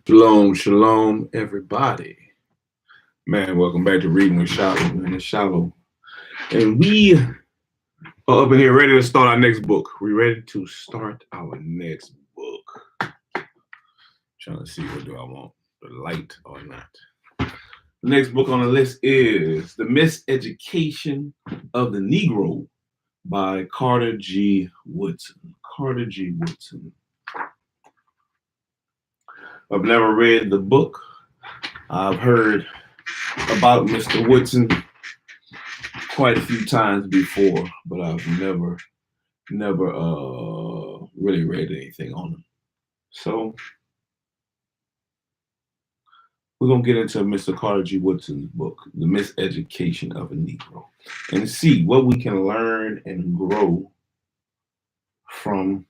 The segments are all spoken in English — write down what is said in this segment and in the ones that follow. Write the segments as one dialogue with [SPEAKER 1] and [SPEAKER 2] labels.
[SPEAKER 1] Shalom, shalom, everybody. Man, welcome back to Reading with Shilo, man. It's Shilo. And we are up in here ready to start our next book. We ready to start our next book. Trying to see what do I want, the light or not. The next book on the list is The Miseducation of the Negro by Carter G. Woodson. Carter G. Woodson. I've never read the book. I've heard about Mr. Woodson quite a few times before, but I've never really read anything on him. So we're gonna get into Mr. Carter G. Woodson's book, The Miseducation of a Negro, and see what we can learn and grow from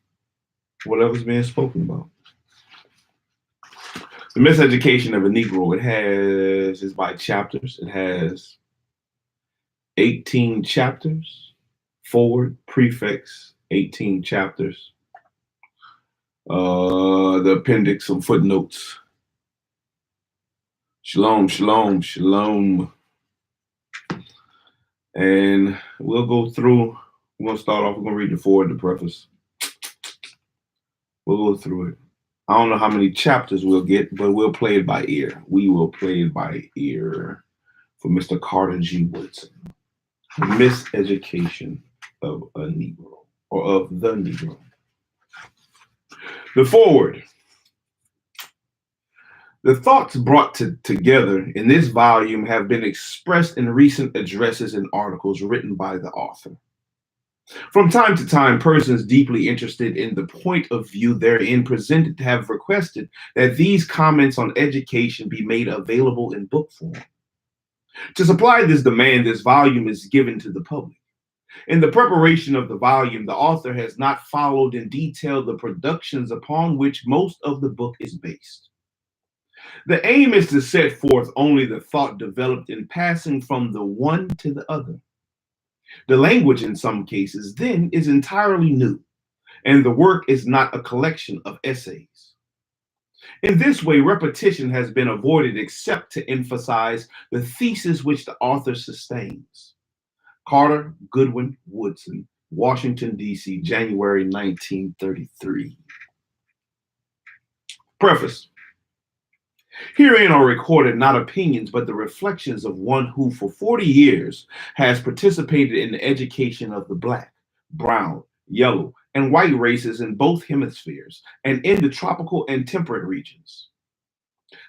[SPEAKER 1] whatever's being spoken about. The Miseducation of a Negro, it's by chapters. It has 18 chapters, forward, prefix, 18 chapters. The appendix, some footnotes. Shalom, shalom, shalom. And we'll go through, we're going to start off, we're going to read the forward, the preface. We'll go through it. I don't know how many chapters we'll get, but we'll play it by ear. We will play it by ear for Mr. Carter G. Woodson. The Miseducation of a Negro, or of the Negro. The forward. The thoughts brought together in this volume have been expressed in recent addresses and articles written by the author. From time to time, persons deeply interested in the point of view therein presented have requested that these comments on education be made available in book form. To supply this demand, this volume is given to the public. In the preparation of the volume, the author has not followed in detail the productions upon which most of the book is based. The aim is to set forth only the thought developed in passing from the one to the other. The language in some cases then is entirely new, and the work is not a collection of essays. In this way, repetition has been avoided except to emphasize the thesis which the author sustains. Carter Goodwin Woodson, Washington, D.C., January 1933. Preface. Herein are recorded not opinions, but the reflections of one who for 40 years has participated in the education of the Black, brown, yellow, and white races in both hemispheres and in the tropical and temperate regions.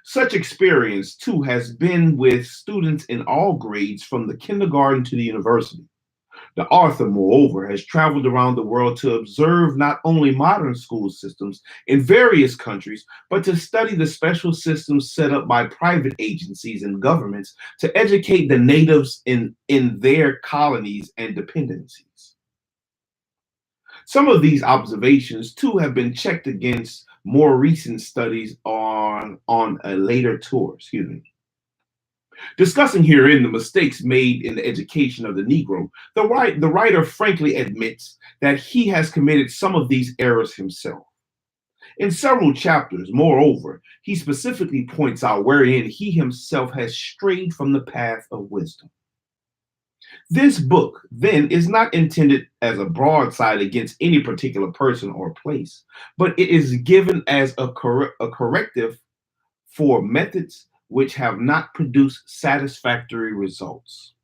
[SPEAKER 1] Such experience, too, has been with students in all grades from the kindergarten to the university. The author, moreover, has traveled around the world to observe not only modern school systems in various countries, but to study the special systems set up by private agencies and governments to educate the natives in their colonies and dependencies. Some of these observations, too, have been checked against more recent studies on a later tour. Discussing herein the mistakes made in the education of the Negro, the writer frankly admits that he has committed some of these errors himself. In several chapters, moreover, he specifically points out wherein he himself has strayed from the path of wisdom. This book, then, is not intended as a broadside against any particular person or place, but it is given as a corrective for methods which have not produced satisfactory results.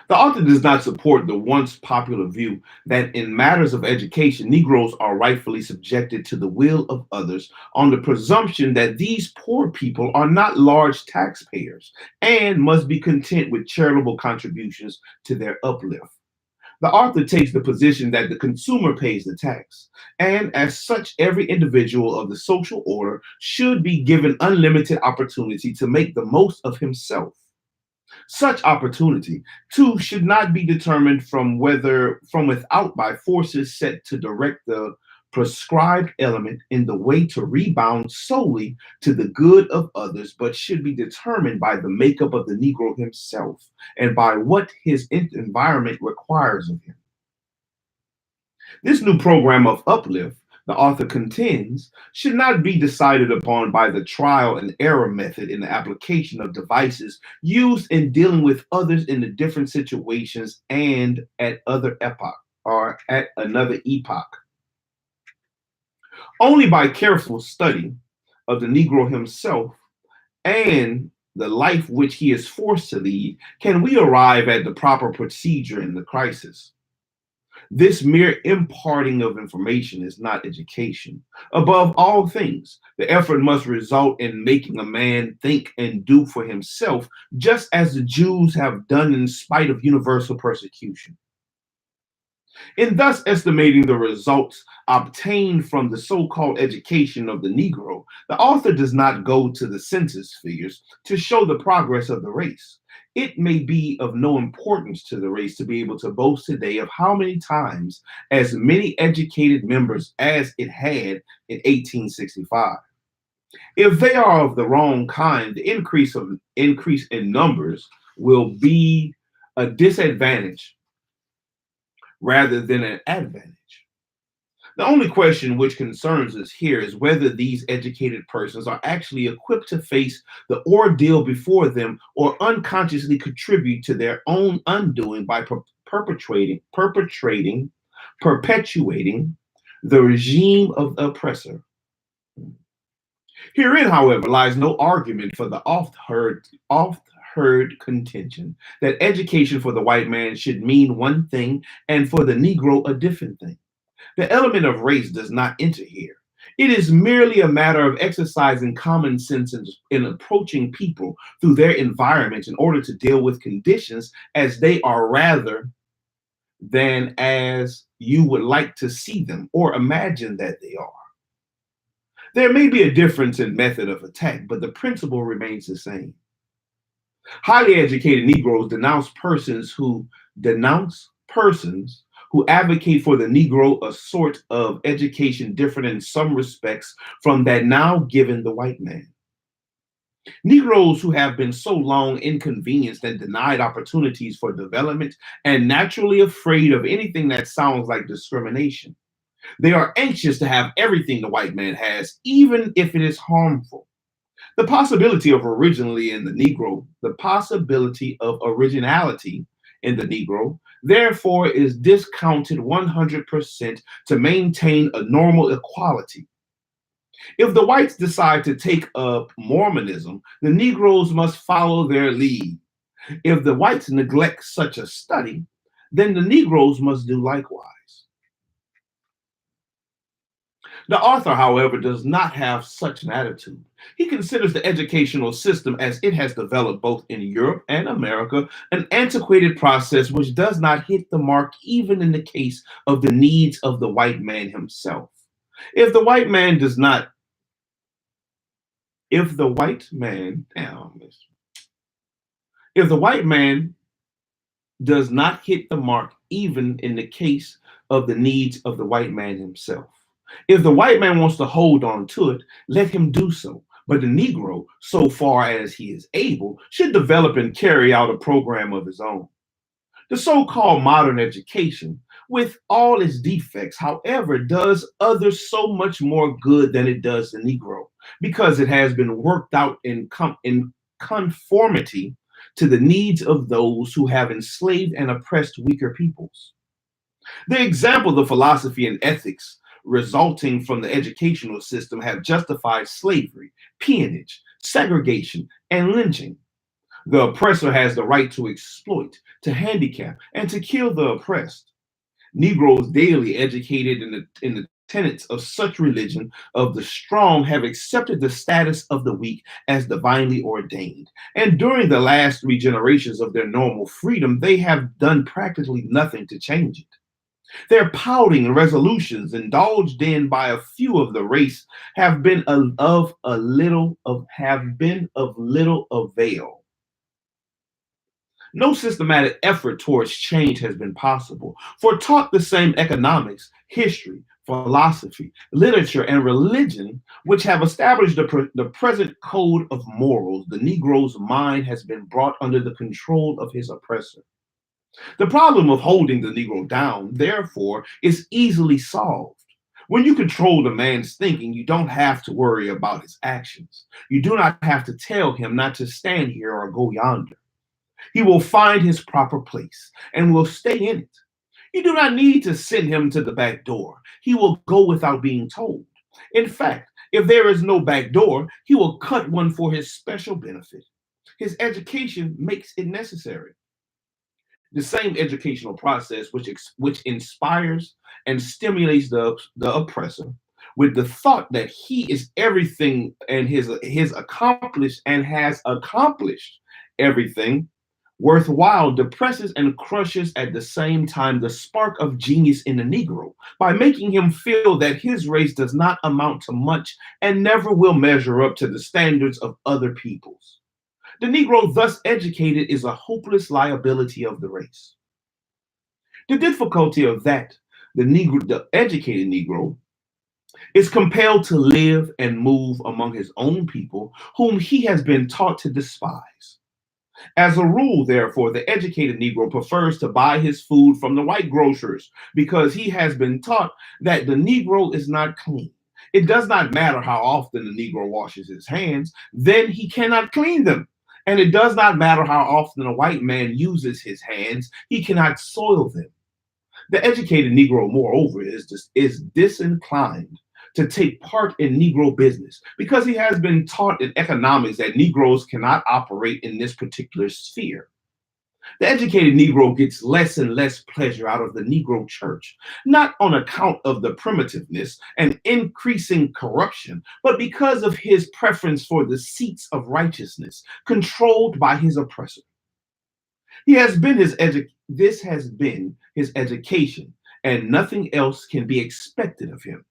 [SPEAKER 1] The author does not support the once popular view that in matters of education, Negroes are rightfully subjected to the will of others on the presumption that these poor people are not large taxpayers and must be content with charitable contributions to their uplift. The author takes the position that the consumer pays the tax, and as such, every individual of the social order should be given unlimited opportunity to make the most of himself. Such opportunity, too, should not be determined from without by forces set to direct the prescribed element in the way to rebound solely to the good of others, but should be determined by the makeup of the Negro himself and by what his environment requires of him. This new program of uplift the author contends, should not be decided upon by the trial and error method in the application of devices used in dealing with others in the different situations and at other epoch or at another epoch. Only by careful study of the Negro himself and the life which he is forced to lead can we arrive at the proper procedure in the crisis. This mere imparting of information is not education. Above all things, the effort must result in making a man think and do for himself, just as the Jews have done in spite of universal persecution. In thus estimating the results obtained from the so-called education of the Negro, the author does not go to the census figures to show the progress of the race. It may be of no importance to the race to be able to boast today of how many times as many educated members as it had in 1865. If they are of the wrong kind, the increase in numbers will be a disadvantage rather than an advantage. The only question which concerns us here is whether these educated persons are actually equipped to face the ordeal before them or unconsciously contribute to their own undoing by perpetuating the regime of the oppressor. Herein, however, lies no argument for the oft-heard contention that education for the white man should mean one thing and for the Negro a different thing. The element of race does not enter here. It is merely a matter of exercising common sense in approaching people through their environment in order to deal with conditions as they are rather than as you would like to see them or imagine that they are. There may be a difference in method of attack, but the principle remains the same. Highly educated Negroes denounce persons who advocate for the Negro a sort of education different in some respects from that now given the white man. Negroes who have been so long inconvenienced and denied opportunities for development and naturally afraid of anything that sounds like discrimination. They are anxious to have everything the white man has, even if it is harmful. The possibility of originality in the Negro, therefore, is discounted 100% to maintain a normal equality. If the whites decide to take up Mormonism, the Negroes must follow their lead. If the whites neglect such a study, then the Negroes must do likewise. The author, however, does not have such an attitude. He considers the educational system as it has developed both in Europe and America an antiquated process which does not hit the mark even in the case of the needs of the white man himself. If the white man does not hit the mark even in the case of the needs of the white man himself. If the white man wants to hold on to it, let him do so. But the Negro, so far as he is able, should develop and carry out a program of his own. The so-called modern education, with all its defects, however, does others so much more good than it does the Negro, because it has been worked out in conformity to the needs of those who have enslaved and oppressed weaker peoples. The example, the philosophy and ethics resulting from the educational system have justified slavery, peonage, segregation, and lynching. The oppressor has the right to exploit, to handicap, and to kill the oppressed. Negroes daily educated in the tenets of such religion of the strong have accepted the status of the weak as divinely ordained. And during the last 3 generations of their normal freedom, they have done practically nothing to change it. Their pouting resolutions indulged in by a few of the race have been of little avail. No systematic effort towards change has been possible, for taught the same economics, history, philosophy, literature, and religion which have established the present code of morals, the Negro's mind has been brought under the control of his oppressor. The problem of holding the Negro down, therefore, is easily solved. When you control the man's thinking, you don't have to worry about his actions. You do not have to tell him not to stand here or go yonder. He will find his proper place and will stay in it. You do not need to send him to the back door. He will go without being told. In fact, if there is no back door, he will cut one for his special benefit. His education makes it necessary. The same educational process which inspires and stimulates the oppressor with the thought that he is everything and his accomplished and has accomplished everything worthwhile depresses and crushes at the same time the spark of genius in the Negro by making him feel that his race does not amount to much and never will measure up to the standards of other peoples. The Negro, thus educated, is a hopeless liability of the race. The difficulty of that, the educated Negro, is compelled to live and move among his own people, whom he has been taught to despise. As a rule, therefore, the educated Negro prefers to buy his food from the white grocers because he has been taught that the Negro is not clean. It does not matter how often the Negro washes his hands, then he cannot clean them. And it does not matter how often a white man uses his hands, he cannot soil them. The educated Negro, moreover, is disinclined to take part in Negro business because he has been taught in economics that Negroes cannot operate in this particular sphere. The educated Negro gets less and less pleasure out of the Negro church, not on account of the primitiveness and increasing corruption, but because of his preference for the seats of righteousness controlled by his oppressor. This has been his education, and nothing else can be expected of him.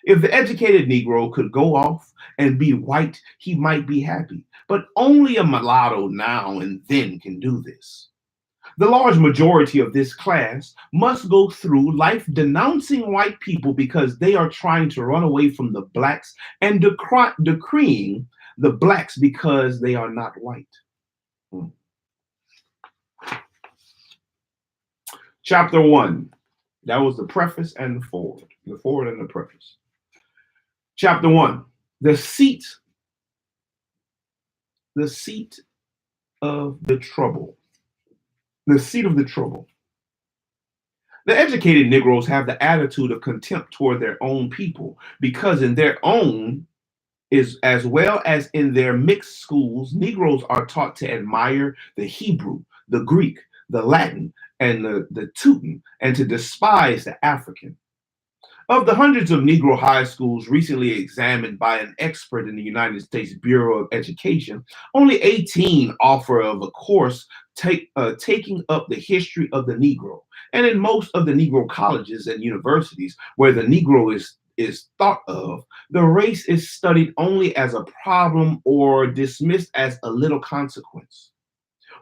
[SPEAKER 1] If the educated Negro could go off and be white, he might be happy, but only a mulatto now and then can do this. The large majority of this class must go through life denouncing white people because they are trying to run away from the blacks and decreeing the blacks because they are not white. Chapter 1. That was the preface and the forward. The forward and the preface. Chapter 1. The seat of the trouble. The seat of the trouble. The educated Negroes have the attitude of contempt toward their own people because in their own is as well as in their mixed schools, Negroes are taught to admire the Hebrew, the Greek, the Latin, and the Teuton, and to despise the African. Of the hundreds of Negro high schools recently examined by an expert in the United States Bureau of Education, only 18 offer of a course taking up the history of the Negro. And in most of the Negro colleges and universities where the Negro is thought of, the race is studied only as a problem or dismissed as a little consequence.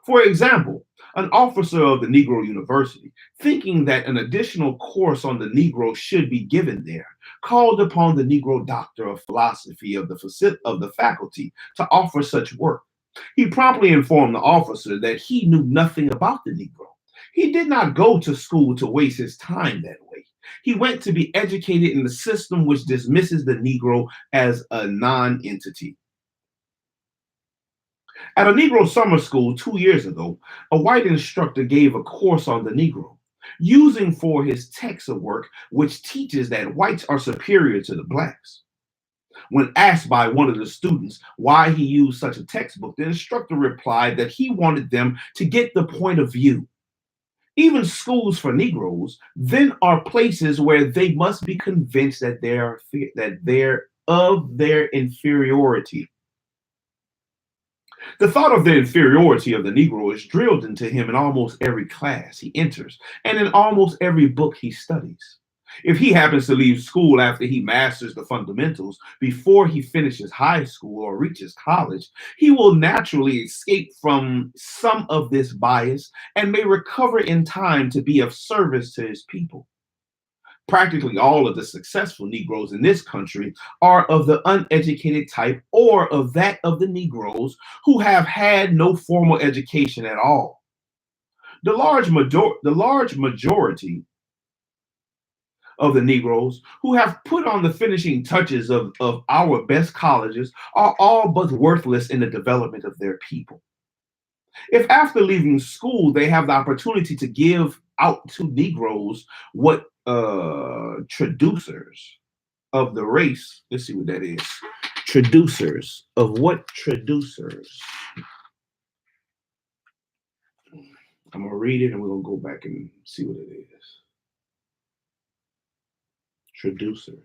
[SPEAKER 1] For example, an officer of the Negro University, thinking that an additional course on the Negro should be given there, called upon the Negro doctor of philosophy of the faculty to offer such work. He promptly informed the officer that he knew nothing about the Negro. He did not go to school to waste his time that way. He went to be educated in the system which dismisses the Negro as a non-entity. At a Negro summer school 2 years ago, a white instructor gave a course on the Negro, using for his text a work which teaches that whites are superior to the blacks. When asked by one of the students why he used such a textbook, the instructor replied that he wanted them to get the point of view. Even schools for Negroes then are places where they must be convinced that they're of their inferiority. The thought of the inferiority of the Negro is drilled into him in almost every class he enters and in almost every book he studies. If he happens to leave school after he masters the fundamentals before he finishes high school or reaches college, he will naturally escape from some of this bias and may recover in time to be of service to his people. Practically all of the successful Negroes in this country are of the uneducated type or of that of the Negroes who have had no formal education at all. The large majority of the Negroes who have put on the finishing touches of our best colleges are all but worthless in the development of their people. If after leaving school they have the opportunity to give out to Negroes what traducers of the race, let's see what that is. Traducers of what traducers? I'm gonna read it and we're gonna go back and see what it is. Traducers.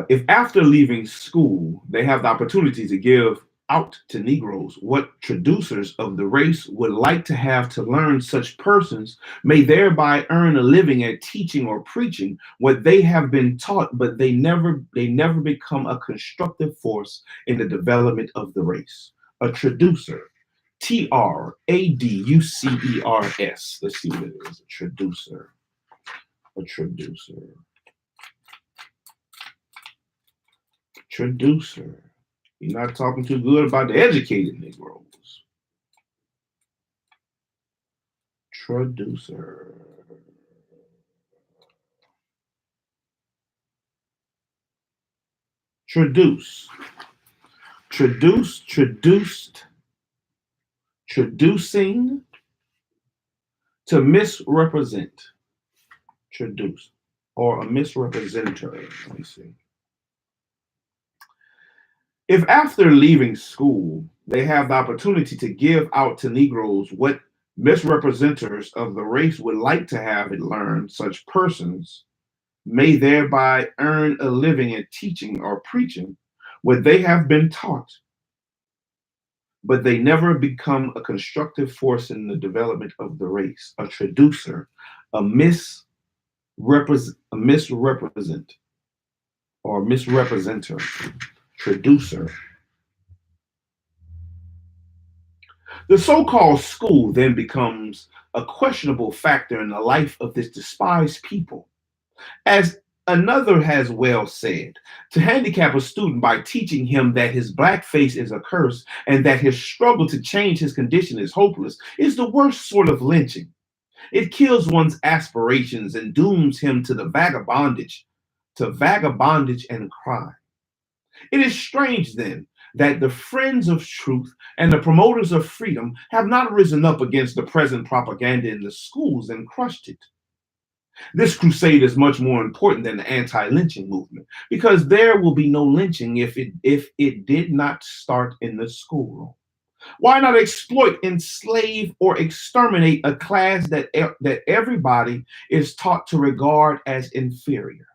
[SPEAKER 1] If after leaving school they have the opportunity to give out to Negroes what traducers of the race would like to have to learn, such persons may thereby earn a living at teaching or preaching what they have been taught, but they never become a constructive force in the development of the race. A traducer, Traducers. Let's see what it is. A traducer. A traducer. Traducer. You're not talking too good about the educated Negroes. Traducer. Traduce. Traduced. Traducing. To misrepresent. Traduce. Or a misrepresenter. Let me see. If after leaving school, they have the opportunity to give out to Negroes what misrepresenters of the race would like to have it learned, such persons may thereby earn a living at teaching or preaching what they have been taught, but they never become a constructive force in the development of the race. A traducer, a misrepresent or misrepresenter. Traducer. The so-called school then becomes a questionable factor in the life of this despised people. As another has well said, to handicap a student by teaching him that his black face is a curse and that his struggle to change his condition is hopeless is the worst sort of lynching. It kills one's aspirations and dooms him to vagabondage and crime. It is strange, then, that the friends of truth and the promoters of freedom have not risen up against the present propaganda in the schools and crushed it. This crusade is much more important than the anti-lynching movement, because there will be no lynching if it did not start in the schoolroom. Why not exploit, enslave, or exterminate a class that everybody is taught to regard as inferior?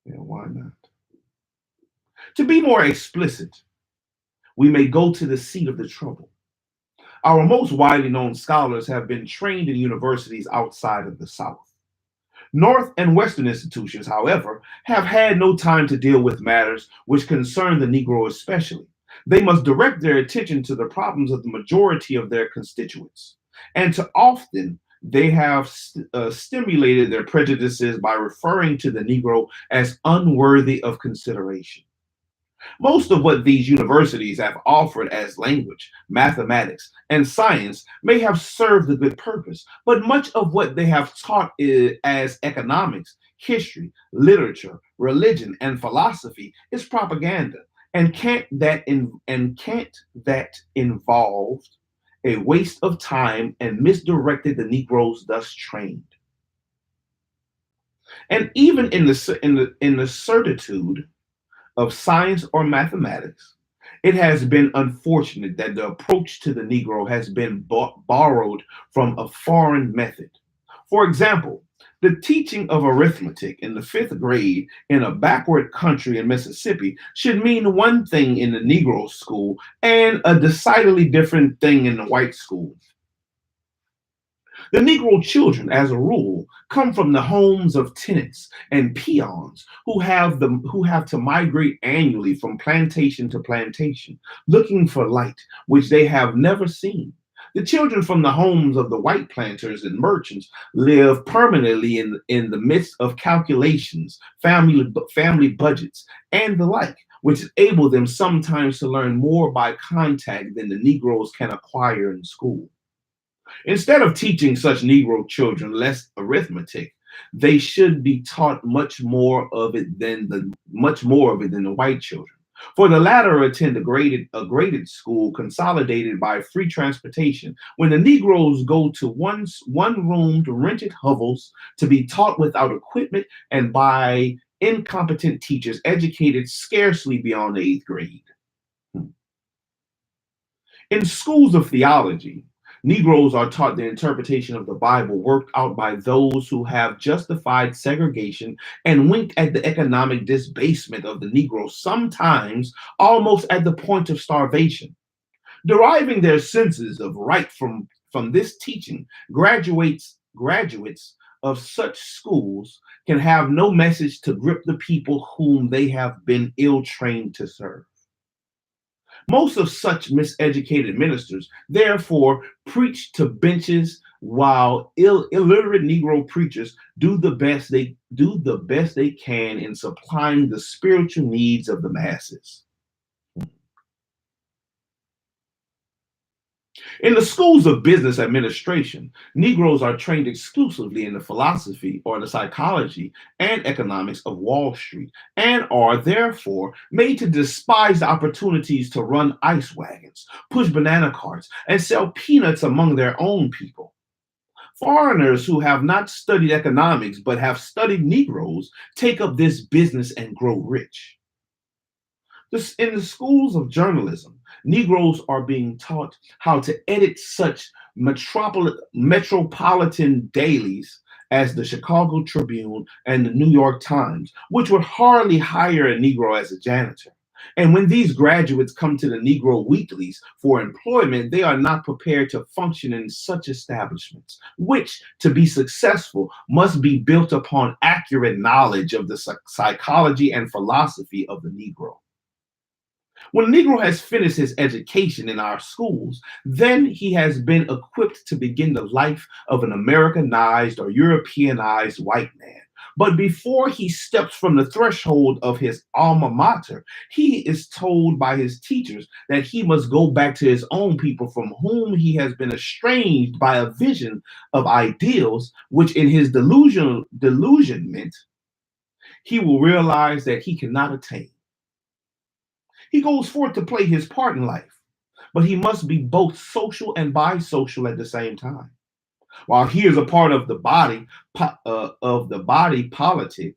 [SPEAKER 1] Yeah, why not? To be more explicit, we may go to the seat of the trouble. Our most widely known scholars have been trained in universities outside of the South. North and Western institutions, however, have had no time to deal with matters which concern the Negro especially. They must direct their attention to the problems of the majority of their constituents. And too often, they have stimulated their prejudices by referring to the Negro as unworthy of consideration. Most of what these universities have offered as language, mathematics, and science may have served a good purpose, but much of what they have taught as economics, history, literature, religion, and philosophy is propaganda, and can't that involved a waste of time and misdirected the Negroes thus trained. And even in the certitude of science or mathematics, it has been unfortunate that the approach to the Negro has been borrowed from a foreign method. For example, the teaching of arithmetic in the 5th grade in a backward country in Mississippi should mean one thing in the Negro school and a decidedly different thing in the white school. The Negro children, as a rule, come from the homes of tenants and peons who have to migrate annually from plantation to plantation, looking for light, which they have never seen. The children from the homes of the white planters and merchants live permanently in the midst of calculations, family budgets, and the like, which enables them sometimes to learn more by contact than the Negroes can acquire in school. Instead of teaching such Negro children less arithmetic, they should be taught much more of it than the white children. For the latter attend a graded school consolidated by free transportation, when the Negroes go to one-roomed rented hovels to be taught without equipment and by incompetent teachers educated scarcely beyond the eighth grade. In schools of theology, Negroes are taught the interpretation of the Bible worked out by those who have justified segregation and winked at the economic debasement of the Negro, sometimes almost at the point of starvation. Deriving their senses of right from this teaching, graduates of such schools can have no message to grip the people whom they have been ill trained to serve. Most of such miseducated ministers, therefore, preach to benches, while illiterate Negro preachers do the best they can in supplying the spiritual needs of the masses. In the schools of business administration, Negroes are trained exclusively in the philosophy or the psychology and economics of Wall Street and are therefore made to despise the opportunities to run ice wagons, push banana carts, and sell peanuts among their own people. Foreigners who have not studied economics but have studied Negroes take up this business and grow rich. In the schools of journalism, Negroes are being taught how to edit such metropolitan dailies as the Chicago Tribune and the New York Times, which would hardly hire a Negro as a janitor. And when these graduates come to the Negro weeklies for employment, they are not prepared to function in such establishments, which, to be successful, must be built upon accurate knowledge of the psychology and philosophy of the Negro. When a Negro has finished his education in our schools, then he has been equipped to begin the life of an Americanized or Europeanized white man. But before he steps from the threshold of his alma mater, he is told by his teachers that he must go back to his own people from whom he has been estranged by a vision of ideals, which in his delusionment, he will realize that he cannot attain. He goes forth to play his part in life, but he must be both social and bisocial at the same time. While he is a part of the body politic,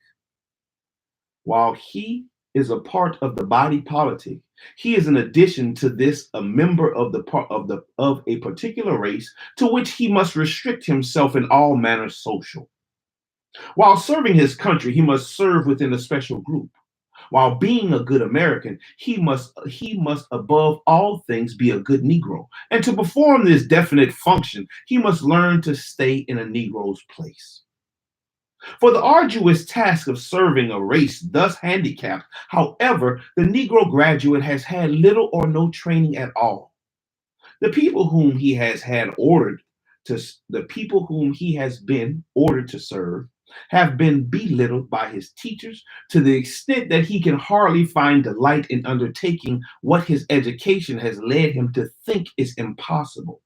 [SPEAKER 1] while he is a part of the body politic, he is in addition to this a member of a particular race to which he must restrict himself in all manners social. While serving his country, he must serve within a special group. While being a good American, he must above all things be a good Negro. And to perform this definite function, he must learn to stay in a Negro's place. For the arduous task of serving a race thus handicapped, however, the Negro graduate has had little or no training at all. The people whom he has been ordered to serve have been belittled by his teachers to the extent that he can hardly find delight in undertaking what his education has led him to think is impossible.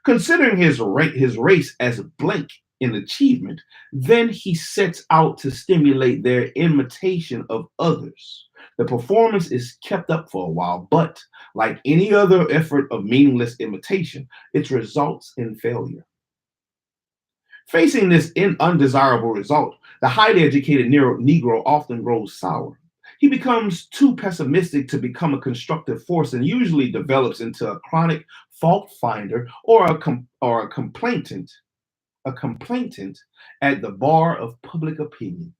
[SPEAKER 1] Considering his race as blank in achievement, then he sets out to stimulate their imitation of others. The performance is kept up for a while, but like any other effort of meaningless imitation, it results in failure. Facing this undesirable result, the highly educated Negro often grows sour. He becomes too pessimistic to become a constructive force and usually develops into a chronic fault finder or a complainant at the bar of public opinion.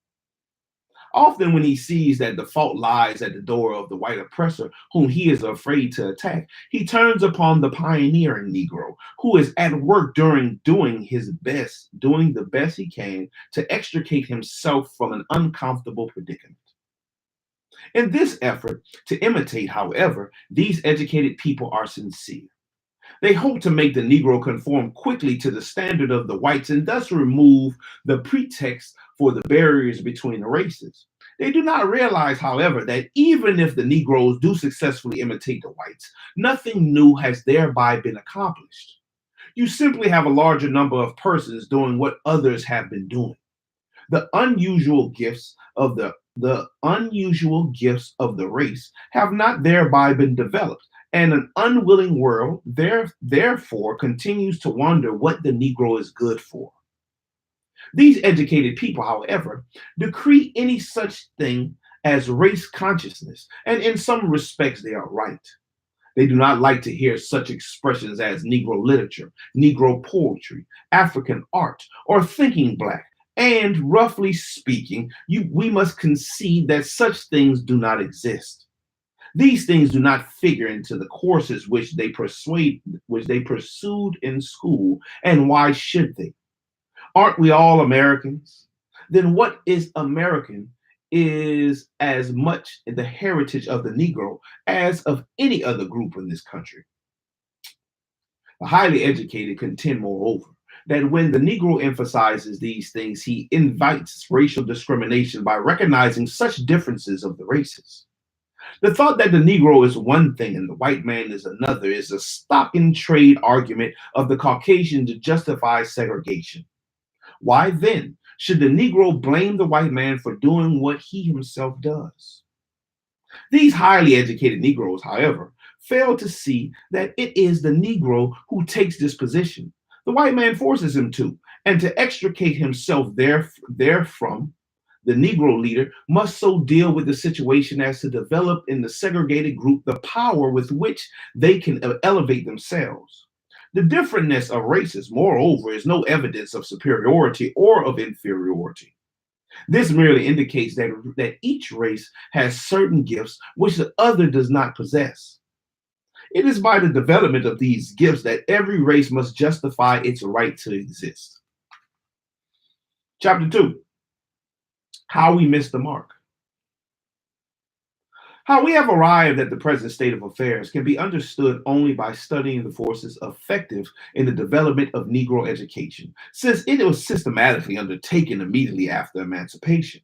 [SPEAKER 1] Often when he sees that the fault lies at the door of the white oppressor whom he is afraid to attack, he turns upon the pioneering Negro who is at work doing the best he can to extricate himself from an uncomfortable predicament. In this effort to imitate, however, these educated people are sincere. They hope to make the Negro conform quickly to the standard of the whites and thus remove the pretext for the barriers between the races. They do not realize, however, that even if the Negroes do successfully imitate the whites, nothing new has thereby been accomplished. You simply have a larger number of persons doing what others have been doing. The unusual gifts of the unusual gifts of the race have not thereby been developed, and an unwilling world therefore continues to wonder what the Negro is good for. These educated people, however, decree any such thing as race consciousness, and in some respects they are right. They do not like to hear such expressions as Negro literature, Negro poetry, African art, or thinking black. And roughly speaking, we must concede that such things do not exist. These things do not figure into the courses which they pursued in school, and why should they? Aren't we all Americans? Then what is American is as much the heritage of the Negro as of any other group in this country. The highly educated contend, moreover, that when the Negro emphasizes these things, he invites racial discrimination by recognizing such differences of the races. The thought that the Negro is one thing and the white man is another is a stock in trade argument of the Caucasian to justify segregation. Why then should the Negro blame the white man for doing what he himself does? These highly educated Negroes, however, fail to see that it is the Negro who takes this position. The white man forces him to, and to extricate himself therefrom, the Negro leader must so deal with the situation as to develop in the segregated group the power with which they can elevate themselves. The differentness of races, moreover, is no evidence of superiority or of inferiority. This merely indicates that each race has certain gifts which the other does not possess. It is by the development of these gifts that every race must justify its right to exist. Chapter 2, How We Missed the Mark. How we have arrived at the present state of affairs can be understood only by studying the forces effective in the development of Negro education, since it was systematically undertaken immediately after emancipation.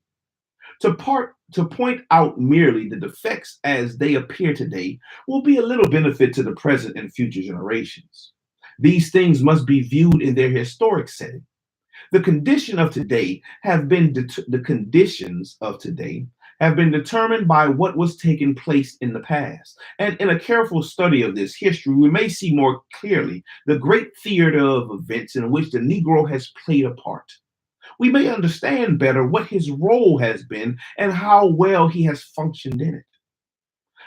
[SPEAKER 1] To point out merely the defects as they appear today will be a little benefit to the present and future generations. These things must be viewed in their historic setting. The conditions of today have been determined by what was taking place in the past. And in a careful study of this history, we may see more clearly the great theater of events in which the Negro has played a part. We may understand better what his role has been and how well he has functioned in it.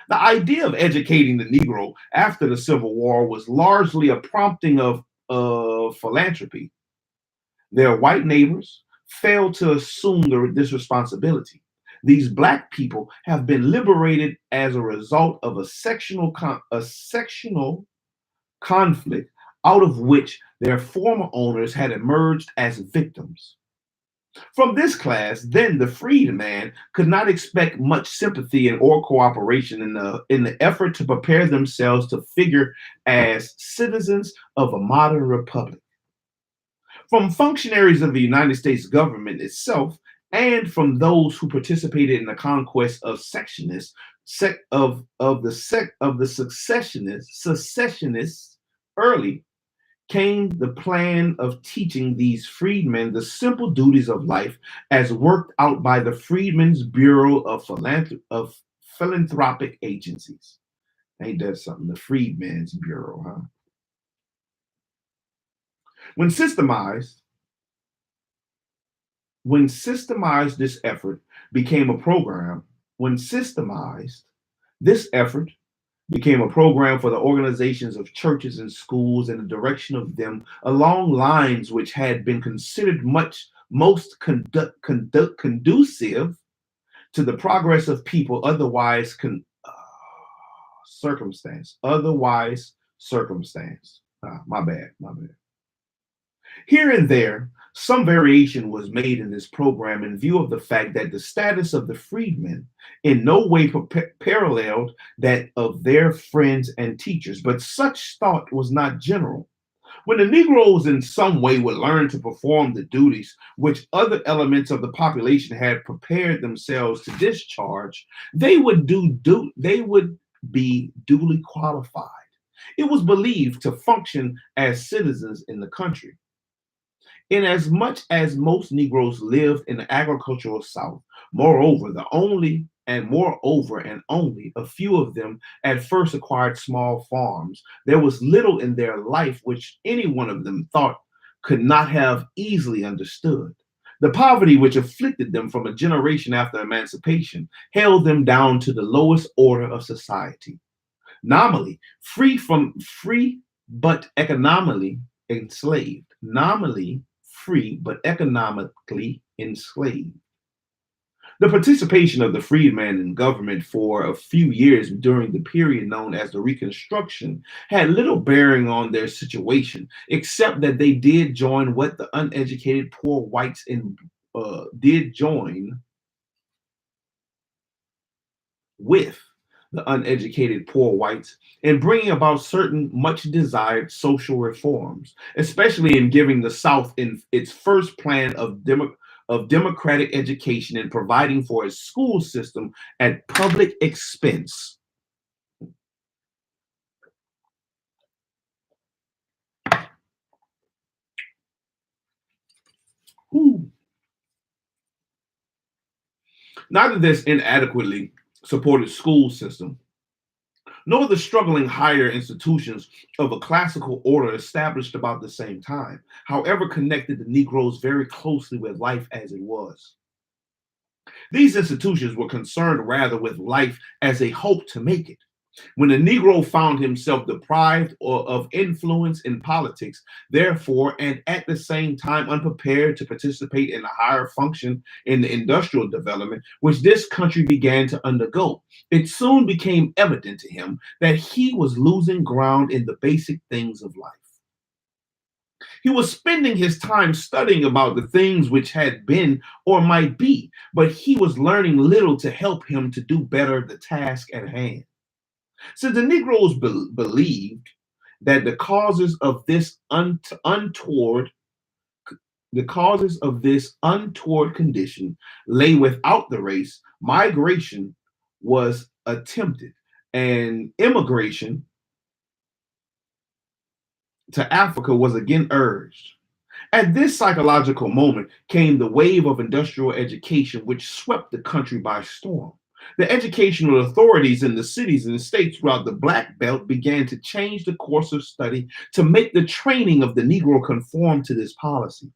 [SPEAKER 1] The idea of educating the Negro after the Civil War was largely a prompting of philanthropy. Their white neighbors failed to assume this responsibility. These black people have been liberated as a result of a sectional conflict out of which their former owners had emerged as victims. From this class, then the freed man could not expect much sympathy and or cooperation in the effort to prepare themselves to figure as citizens of a modern republic. From functionaries of the United States government itself, and from those who participated in the conquest of secessionists early, came the plan of teaching these freedmen the simple duties of life as worked out by the Freedmen's Bureau of Philanthropic Agencies. Ain't that something? The Freedmen's Bureau, huh? When systemized, this effort became a program. This effort became a program for the organizations of churches and schools in the direction of them along lines which had been considered most conducive to the progress of people otherwise circumstance. My bad. Here and there, some variation was made in this program in view of the fact that the status of the freedmen in no way paralleled that of their friends and teachers, but such thought was not general. When the Negroes in some way would learn to perform the duties which other elements of the population had prepared themselves to discharge, they would be duly qualified. It was believed to function as citizens in the country. Inasmuch as most Negroes lived in the agricultural South, moreover and only a few of them at first acquired small farms, there was little in their life which any one of them thought could not have easily understood. The poverty which afflicted them from a generation after emancipation held them down to the lowest order of society. Nominally free but economically enslaved. Nominally free but economically enslaved. The participation of the freedman in government for a few years during the period known as the Reconstruction had little bearing on their situation, except that they did join what the uneducated poor whites in did join with the uneducated poor whites in bringing about certain much desired social reforms, especially in giving the South in its first plan of democratic education and providing for a school system at public expense. Ooh. Neither this inadequately supported school system nor the struggling higher institutions of a classical order established about the same time, however, connected the Negroes very closely with life as it was. These institutions were concerned rather with life as a hope to make it. When the Negro found himself deprived of influence in politics, therefore, and at the same time unprepared to participate in a higher function in the industrial development which this country began to undergo, it soon became evident to him that he was losing ground in the basic things of life. He was spending his time studying about the things which had been or might be, but he was learning little to help him to do better the task at hand. Since the Negroes believed that the causes of this untoward condition lay without the race, migration was attempted, and immigration to Africa was again urged. At this psychological moment came the wave of industrial education which swept the country by storm. The educational authorities in the cities and states throughout the Black Belt began to change the course of study to make the training of the Negro conform to this policy.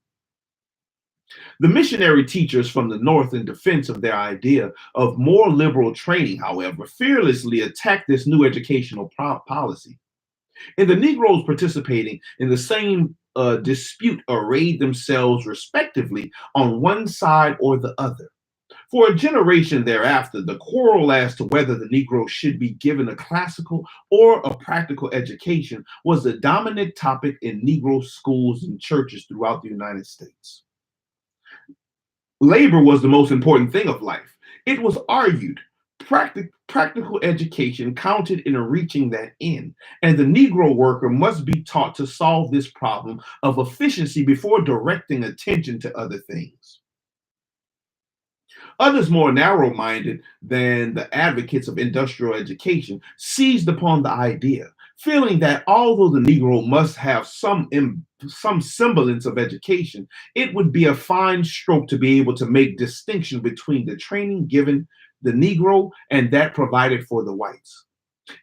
[SPEAKER 1] The missionary teachers from the North, in defense of their idea of more liberal training, however, fearlessly attacked this new educational policy. And the Negroes participating in the same dispute arrayed themselves respectively on one side or the other. For a generation thereafter, the quarrel as to whether the Negro should be given a classical or a practical education was the dominant topic in Negro schools and churches throughout the United States. Labor was the most important thing of life. It was argued practical education counted in reaching that end, and the Negro worker must be taught to solve this problem of efficiency before directing attention to other things. Others more narrow-minded than the advocates of industrial education seized upon the idea, feeling that although the Negro must have some semblance of education, it would be a fine stroke to be able to make distinction between the training given the Negro and that provided for the whites.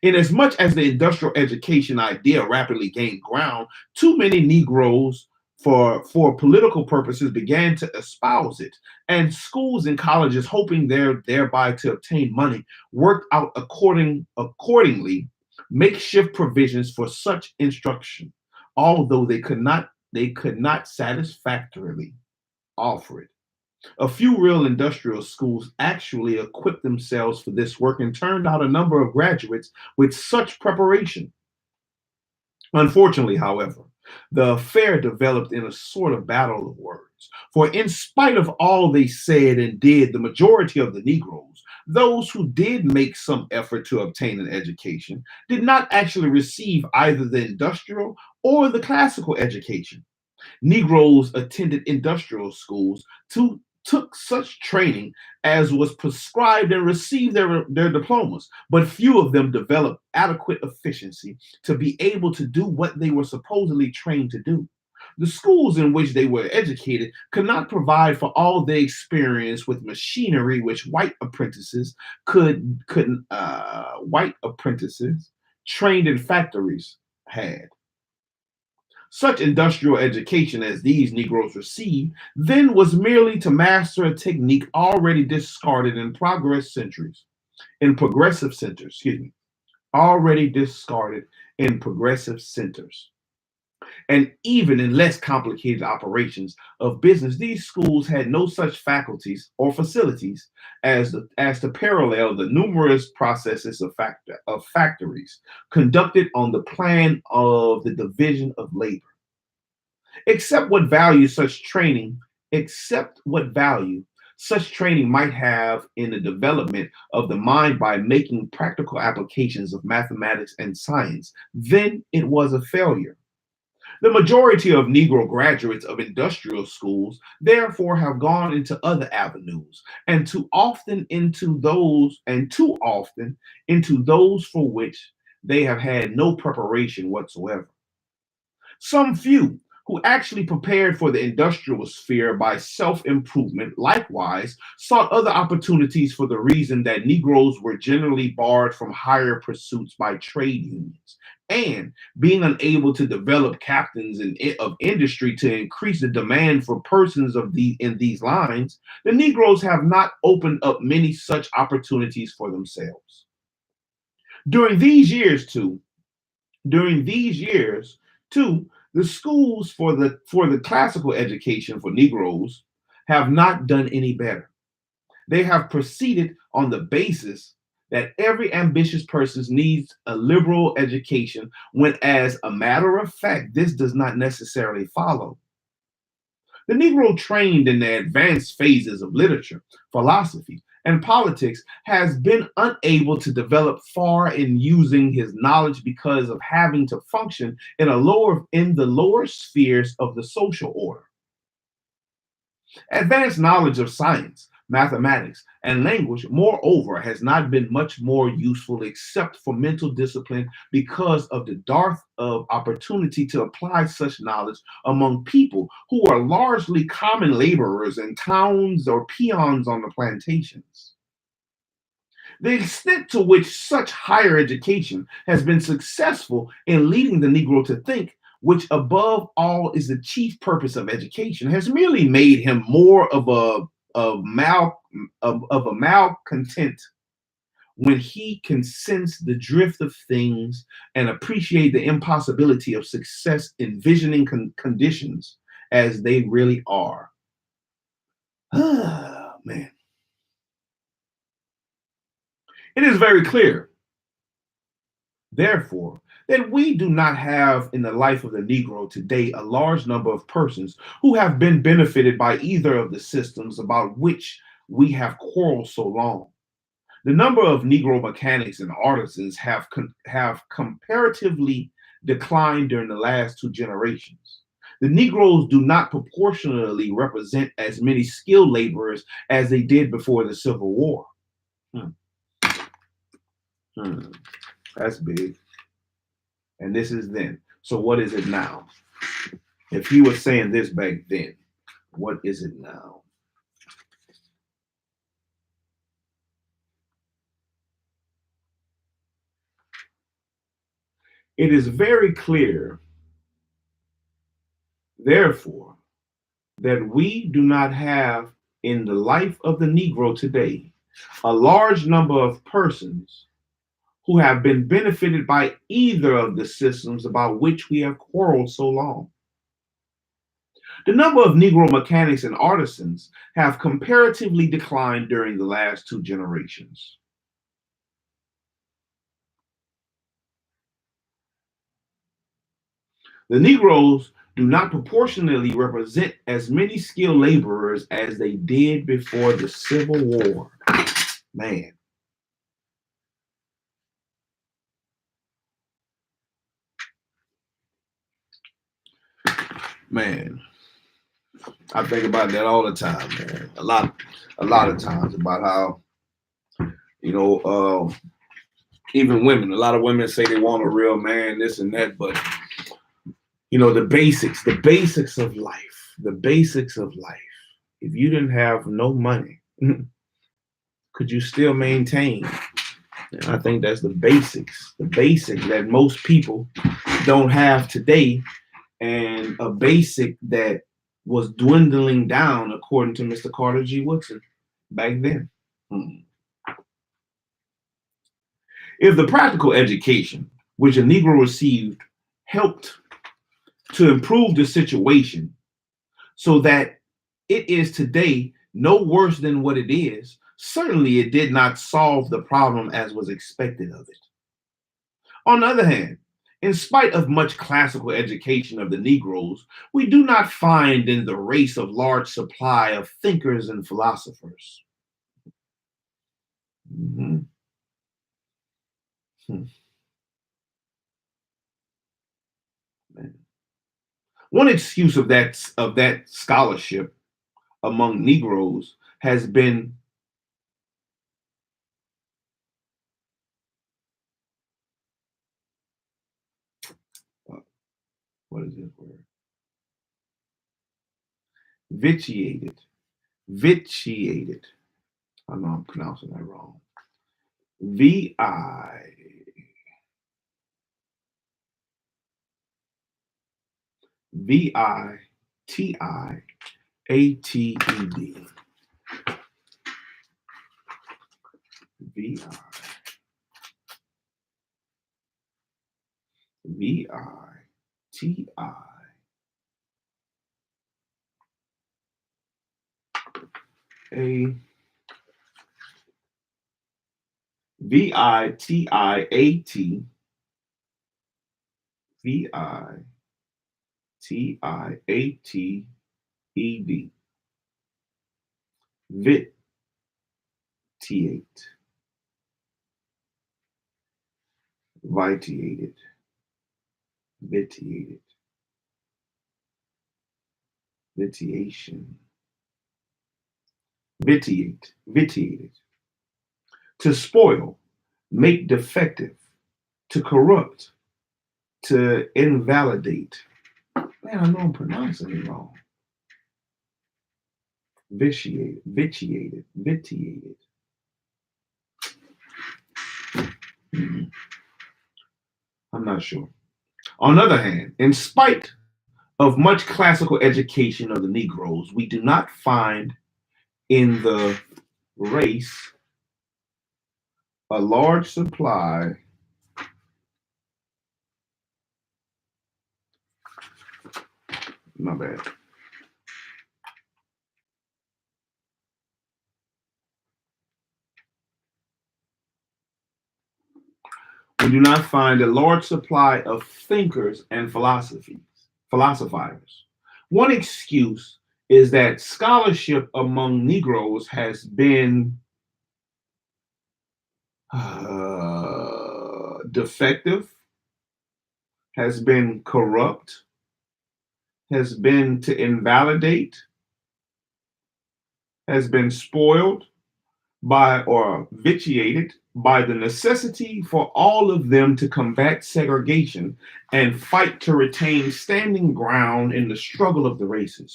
[SPEAKER 1] Inasmuch as the industrial education idea rapidly gained ground, too many Negroes for political purposes began to espouse it, and schools and colleges, hoping thereby to obtain money, worked out accordingly makeshift provisions for such instruction, although they could not satisfactorily offer it. A few real industrial schools actually equipped themselves for this work and turned out a number of graduates with such preparation. Unfortunately, however, the affair developed in a sort of battle of words. For in spite of all they said and did, the majority of the Negroes, those who did make some effort to obtain an education, did not actually receive either the industrial or the classical education. Negroes attended industrial schools, took such training as was prescribed and received their diplomas, but few of them developed adequate efficiency to be able to do what they were supposedly trained to do. The schools in which they were educated could not provide for all the experience with machinery which white apprentices trained in factories had. Such industrial education as these Negroes received then was merely to master a technique already discarded in progressive centers, already discarded in progressive centers. And even in less complicated operations of business, these schools had no such faculties or facilities as to parallel the numerous processes of factories conducted on the plan of the division of labor. Except what value such training, except what value such training might have in the development of the mind by making practical applications of mathematics and science, then it was a failure. The majority of Negro graduates of industrial schools therefore have gone into other avenues, and too often into those for which they have had no preparation whatsoever. Some few who actually prepared for the industrial sphere by self-improvement likewise sought other opportunities for the reason that Negroes were generally barred from higher pursuits by trade unions. And being unable to develop captains of industry to increase the demand for persons in these lines, the Negroes have not opened up many such opportunities for themselves. During these years, too, the schools for the classical education for Negroes have not done any better. They have proceeded on the basis that every ambitious person needs a liberal education, when as a matter of fact, this does not necessarily follow. The Negro trained in the advanced phases of literature, philosophy, and politics has been unable to develop far in using his knowledge because of having to function in the lower spheres of the social order. Advanced knowledge of science, mathematics, and language, moreover, has not been much more useful except for mental discipline because of the dearth of opportunity to apply such knowledge among people who are largely common laborers in towns or peons on the plantations. The extent to which such higher education has been successful in leading the Negro to think, which above all is the chief purpose of education, has merely made him more of a malcontent when he can sense the drift of things and appreciate the impossibility of success, envisioning conditions as they really are. Ah, man. It is very clear, therefore, that we do not have in the life of the Negro today a large number of persons who have been benefited by either of the systems about which we have quarreled so long. The number of Negro mechanics and artisans have comparatively declined during the last two generations. The Negroes do not proportionally represent as many skilled laborers as they did before the Civil War. Hmm. That's big. And this is then. So what is it now? If he was saying this back then, what is it now? It is very clear, therefore, that we do not have in the life of the Negro today a large number of persons who have been benefited by either of the systems about which we have quarreled so long. The number of Negro mechanics and artisans have comparatively declined during the last two generations. The Negroes do not proportionally represent as many skilled laborers as they did before the Civil War. Man. Man, I think about that all the time, man. A lot of times about how, you know, even women, a lot of women say they want a real man, this and that, but you know, the basics of life, the basics of life. If you didn't have no money, could you still maintain? And I think that's the basics that most people don't have today, and a basic that was dwindling down, according to Mr. Carter G. Woodson back then. If the practical education which a Negro received helped to improve the situation so that it is today no worse than what it is, certainly it did not solve the problem as was expected of it. On the other hand, in spite of much classical education of the Negroes, we do not find in the race a large supply of thinkers and philosophers. Mhm. One excuse of that scholarship among Negroes has been what is this word? Vitiated. Vitiated. I know I'm pronouncing that wrong. V-I. V-I-T-I-A-T-E-D. V-I. V-I-T-I. A V-I-T-I-A-T V-I-T-I-A-T-E-D. Vitiate. Vitiated. Vitiated. Vitiation. Vitiate. Vitiated. To spoil, make defective, to corrupt, to invalidate. Man, I know I'm pronouncing it wrong. Vitiated, vitiated, vitiated. I'm not sure. On the other hand, in spite of much classical education of the Negroes, we do not find in the race a large supply my bad. We do not find a large supply of thinkers and philosophers. One excuse is that scholarship among Negroes has been defective, has been corrupt, has been to invalidate, has been spoiled by or vitiated by the necessity for all of them to combat segregation and fight to retain standing ground in the struggle of the races.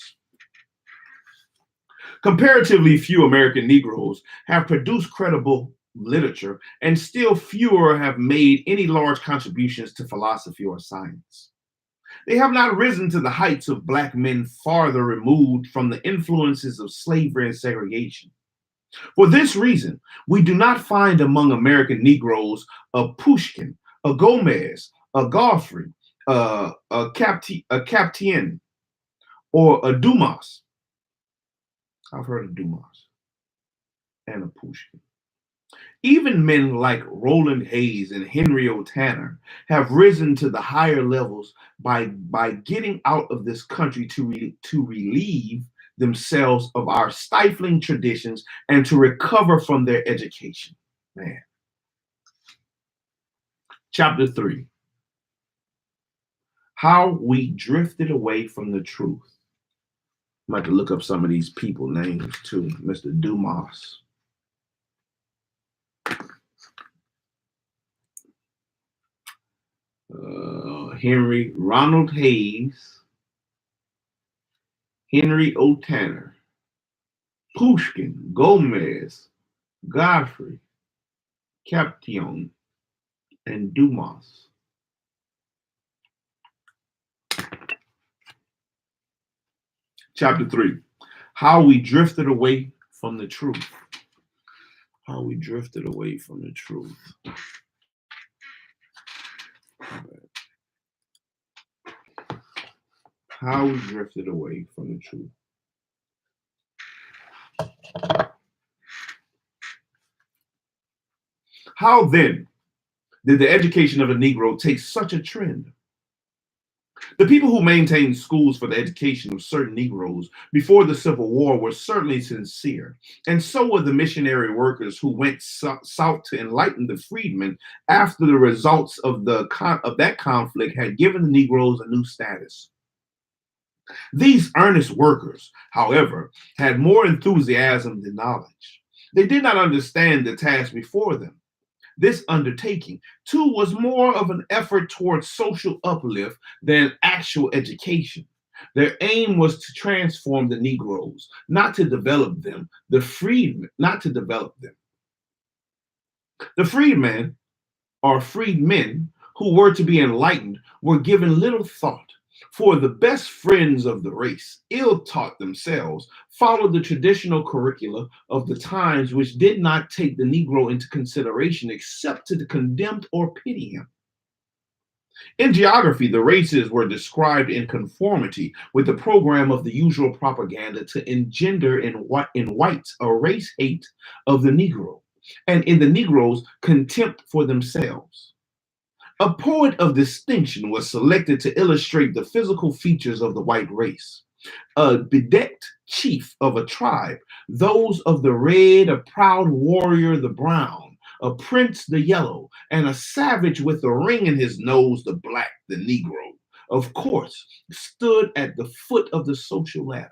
[SPEAKER 1] Comparatively few American Negroes have produced credible literature, and still fewer have made any large contributions to philosophy or science. They have not risen to the heights of Black men farther removed from the influences of slavery and segregation. For this reason, we do not find among American Negroes a Pushkin, a Gomez, a Godfrey, a Captain, or a Dumas. I've heard of Dumas and a Pushkin. Even men like Roland Hayes and Henry O. Tanner have risen to the higher levels by getting out of this country to relieve themselves of our stifling traditions and to recover from their education. Man. Chapter 3. How we drifted away from the truth. I'm about to look up some of these people names too. Mr. Dumas. Henry Ronald Hayes. Henry O. Tanner. Pushkin. Gomez. Godfrey. Caption. And Dumas. Chapter 3. How we drifted away from the truth. How we drifted away from the truth. How we drifted away from the truth. How then did the education of a Negro take such a trend? The people who maintained schools for the education of certain Negroes before the Civil War were certainly sincere, and so were the missionary workers who went south to enlighten the freedmen after the results of that conflict had given the Negroes a new status. These earnest workers, however, had more enthusiasm than knowledge. They did not understand the task before them. This undertaking, too, was more of an effort towards social uplift than actual education. Their aim was to transform the Negroes, not to develop them, the freedmen, not to develop them. The freedmen, or freedmen, who were to be enlightened, were given little thought. For the best friends of the race, ill-taught themselves, followed the traditional curricula of the times, which did not take the Negro into consideration except to condemn or pity him. In geography, the races were described in conformity with the program of the usual propaganda to engender in whites a race hate of the Negro, and in the Negroes contempt for themselves. A poet of distinction was selected to illustrate the physical features of the white race. A bedecked chief of a tribe, those of the red, a proud warrior, the brown, a prince, the yellow, and a savage with a ring in his nose, the black, the Negro, of course, stood at the foot of the social ladder.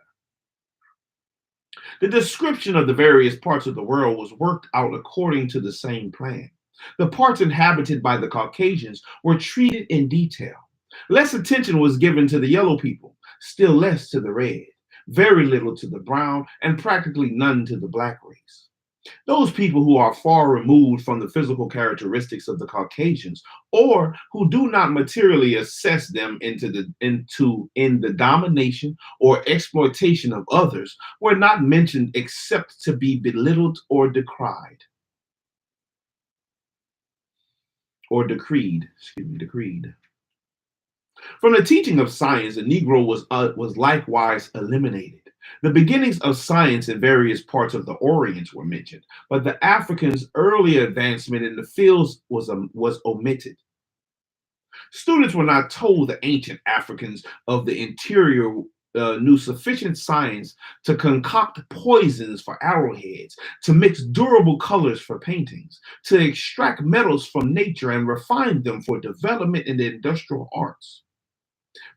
[SPEAKER 1] The description of the various parts of the world was worked out according to the same plan. The parts inhabited by the Caucasians were treated in detail. Less attention was given to the yellow people, still less to the red, very little to the brown, and practically none to the black race. Those people who are far removed from the physical characteristics of the Caucasians, or who do not materially assess them in the domination or exploitation of others, were not mentioned except to be belittled or decried. Or decreed. From the teaching of science, the Negro was likewise eliminated. The beginnings of science in various parts of the Orient were mentioned, but the Africans' early advancement in the fields was omitted. Students were not told the ancient Africans of the interior knew sufficient science to concoct poisons for arrowheads, to mix durable colors for paintings, to extract metals from nature and refine them for development in the industrial arts.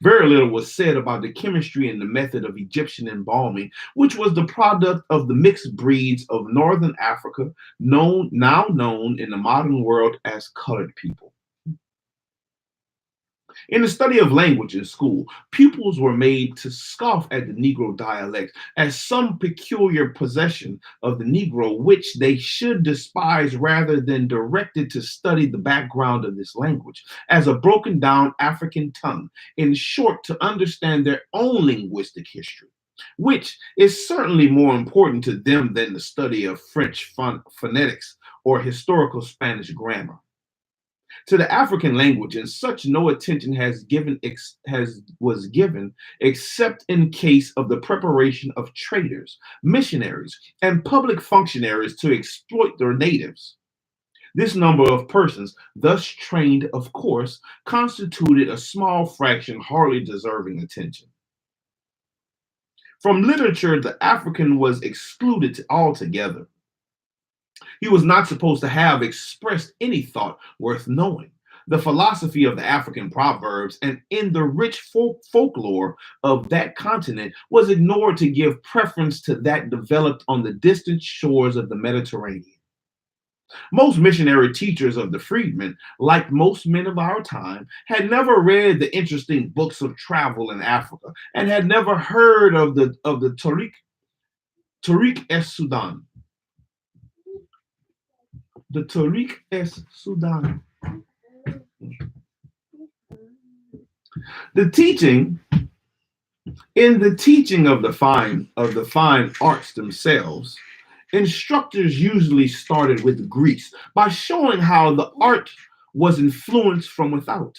[SPEAKER 1] Very little was said about the chemistry and the method of Egyptian embalming, which was the product of the mixed breeds of Northern Africa, now known in the modern world as colored people. In the study of language in school, pupils were made to scoff at the Negro dialect as some peculiar possession of the Negro, which they should despise rather than directed to study the background of this language as a broken down African tongue, in short, to understand their own linguistic history, which is certainly more important to them than the study of French phonetics or historical Spanish grammar. To the African language, and such no attention was given except in case of the preparation of traders, missionaries, and public functionaries to exploit their natives. This number of persons, thus trained, of course, constituted a small fraction hardly deserving attention. From literature, the African was excluded altogether. He was not supposed to have expressed any thought worth knowing. the philosophy of the African proverbs, and in the rich folklore of that continent was ignored to give preference to that developed on the distant shores of the Mediterranean. Most missionary teachers of the freedmen, like most men of our time, had never read the interesting books of travel in Africa and had never heard of the Tariq es Sudan. The Tariq es Sudan. The teaching in the teaching of the fine arts themselves, instructors usually started with Greece by showing how the art was influenced from without,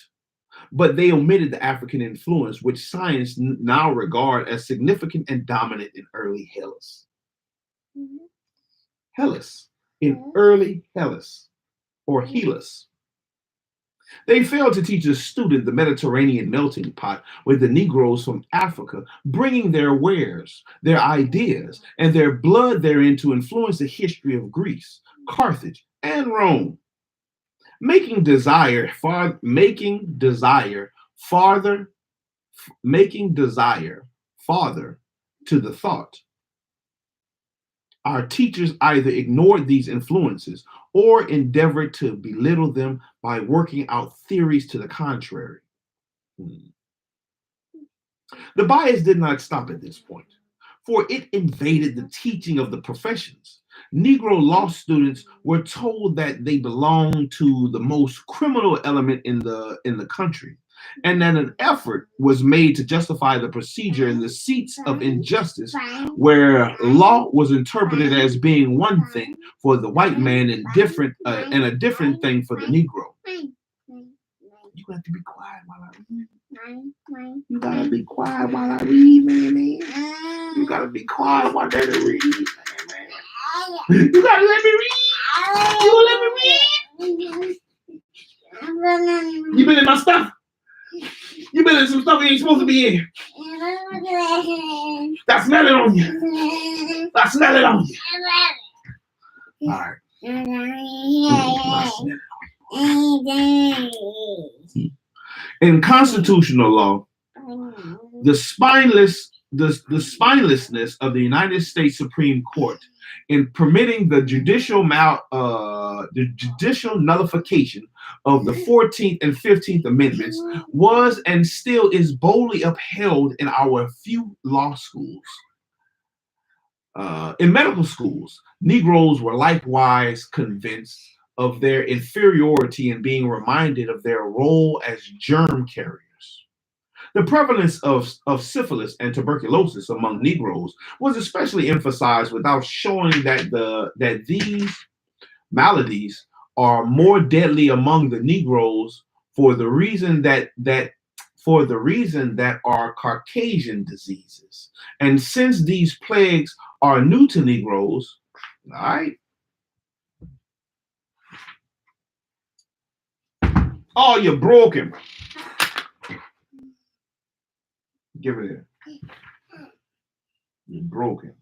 [SPEAKER 1] but they omitted the African influence, which science now regard as significant and dominant in early Hellas. Early Hellas, or Hellas. They failed to teach a student the Mediterranean melting pot with the Negroes from Africa bringing their wares, their ideas, and their blood therein to influence the history of Greece, Carthage, and Rome, making desire farther to the thought. Our teachers either ignored these influences or endeavored to belittle them by working out theories to the contrary. The bias did not stop at this point, for it invaded the teaching of the professions. Negro law students were told that they belonged to the most criminal element in the country, and that an effort was made to justify the procedure in the seats of injustice, where law was interpreted as being one thing for the white man and a different thing for the Negro. You got to be quiet while I read. You gotta be quiet while I read, man. You gotta be quiet while I read, man. You gotta let me read. You gonna let me read? You been in my stuff. You been in some stuff you ain't supposed to be in. I smell it on you. I smell it on you. All right. In constitutional law, the spinelessness of the United States Supreme Court in permitting the judicial nullification of the 14th and 15th Amendments was and still is boldly upheld in our few law schools. In medical schools, Negroes were likewise convinced of their inferiority and being reminded of their role as germ carriers. The prevalence of syphilis and tuberculosis among Negroes was especially emphasized without showing that these maladies are more deadly among the Negroes for the reason that are Caucasian diseases. And since these plagues are new to Negroes, all right. Oh, you're broken. Give it here. You're broken.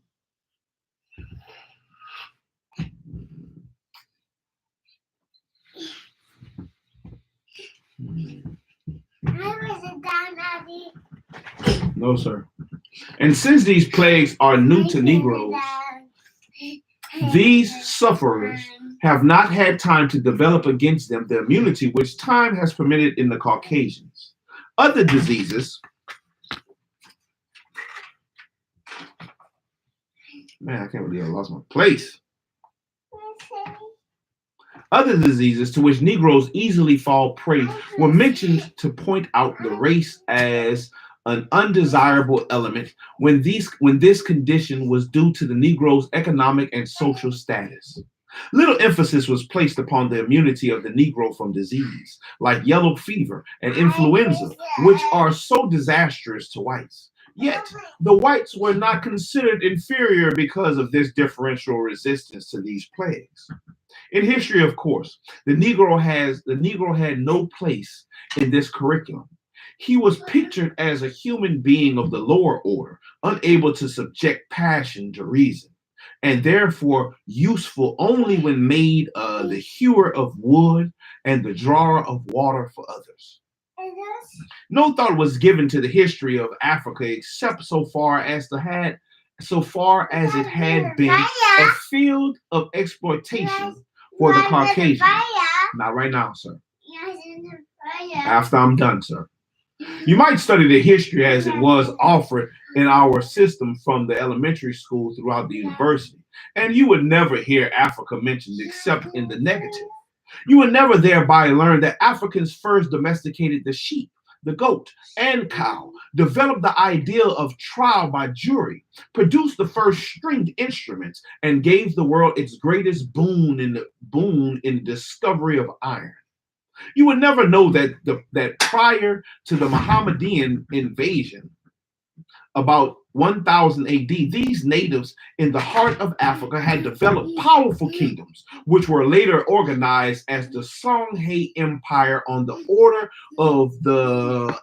[SPEAKER 1] No, sir. And since these plagues are new to Negroes, these sufferers have not had time to develop against them the immunity which time has permitted in the Caucasians. Other diseases, man, I can't believe I lost my place. Other diseases to which Negroes easily fall prey were mentioned to point out the race as an undesirable element when this condition was due to the Negro's economic and social status. Little emphasis was placed upon the immunity of the Negro from disease, like yellow fever and influenza, which are so disastrous to whites. Yet, the whites were not considered inferior because of this differential resistance to these plagues. In history, of course, the Negro had no place in this curriculum. He was pictured as a human being of the lower order, unable to subject passion to reason, and therefore useful only when made the hewer of wood and the drawer of water for others. No thought was given to the history of Africa except so far as it had been a field of exploitation for the Caucasians. Not right now, sir. After I'm done, sir. You might study the history as it was offered in our system from the elementary school throughout the university, and you would never hear Africa mentioned except in the negative. You would never thereby learn that Africans first domesticated the sheep, the goat, and cow, developed the ideal of trial by jury, produced the first stringed instruments, and gave the world its greatest boon in the discovery of iron. You would never know that prior to the Mohammedan invasion, about 1000 AD, these natives in the heart of Africa had developed powerful kingdoms, which were later organized as the Songhai Empire on the order of the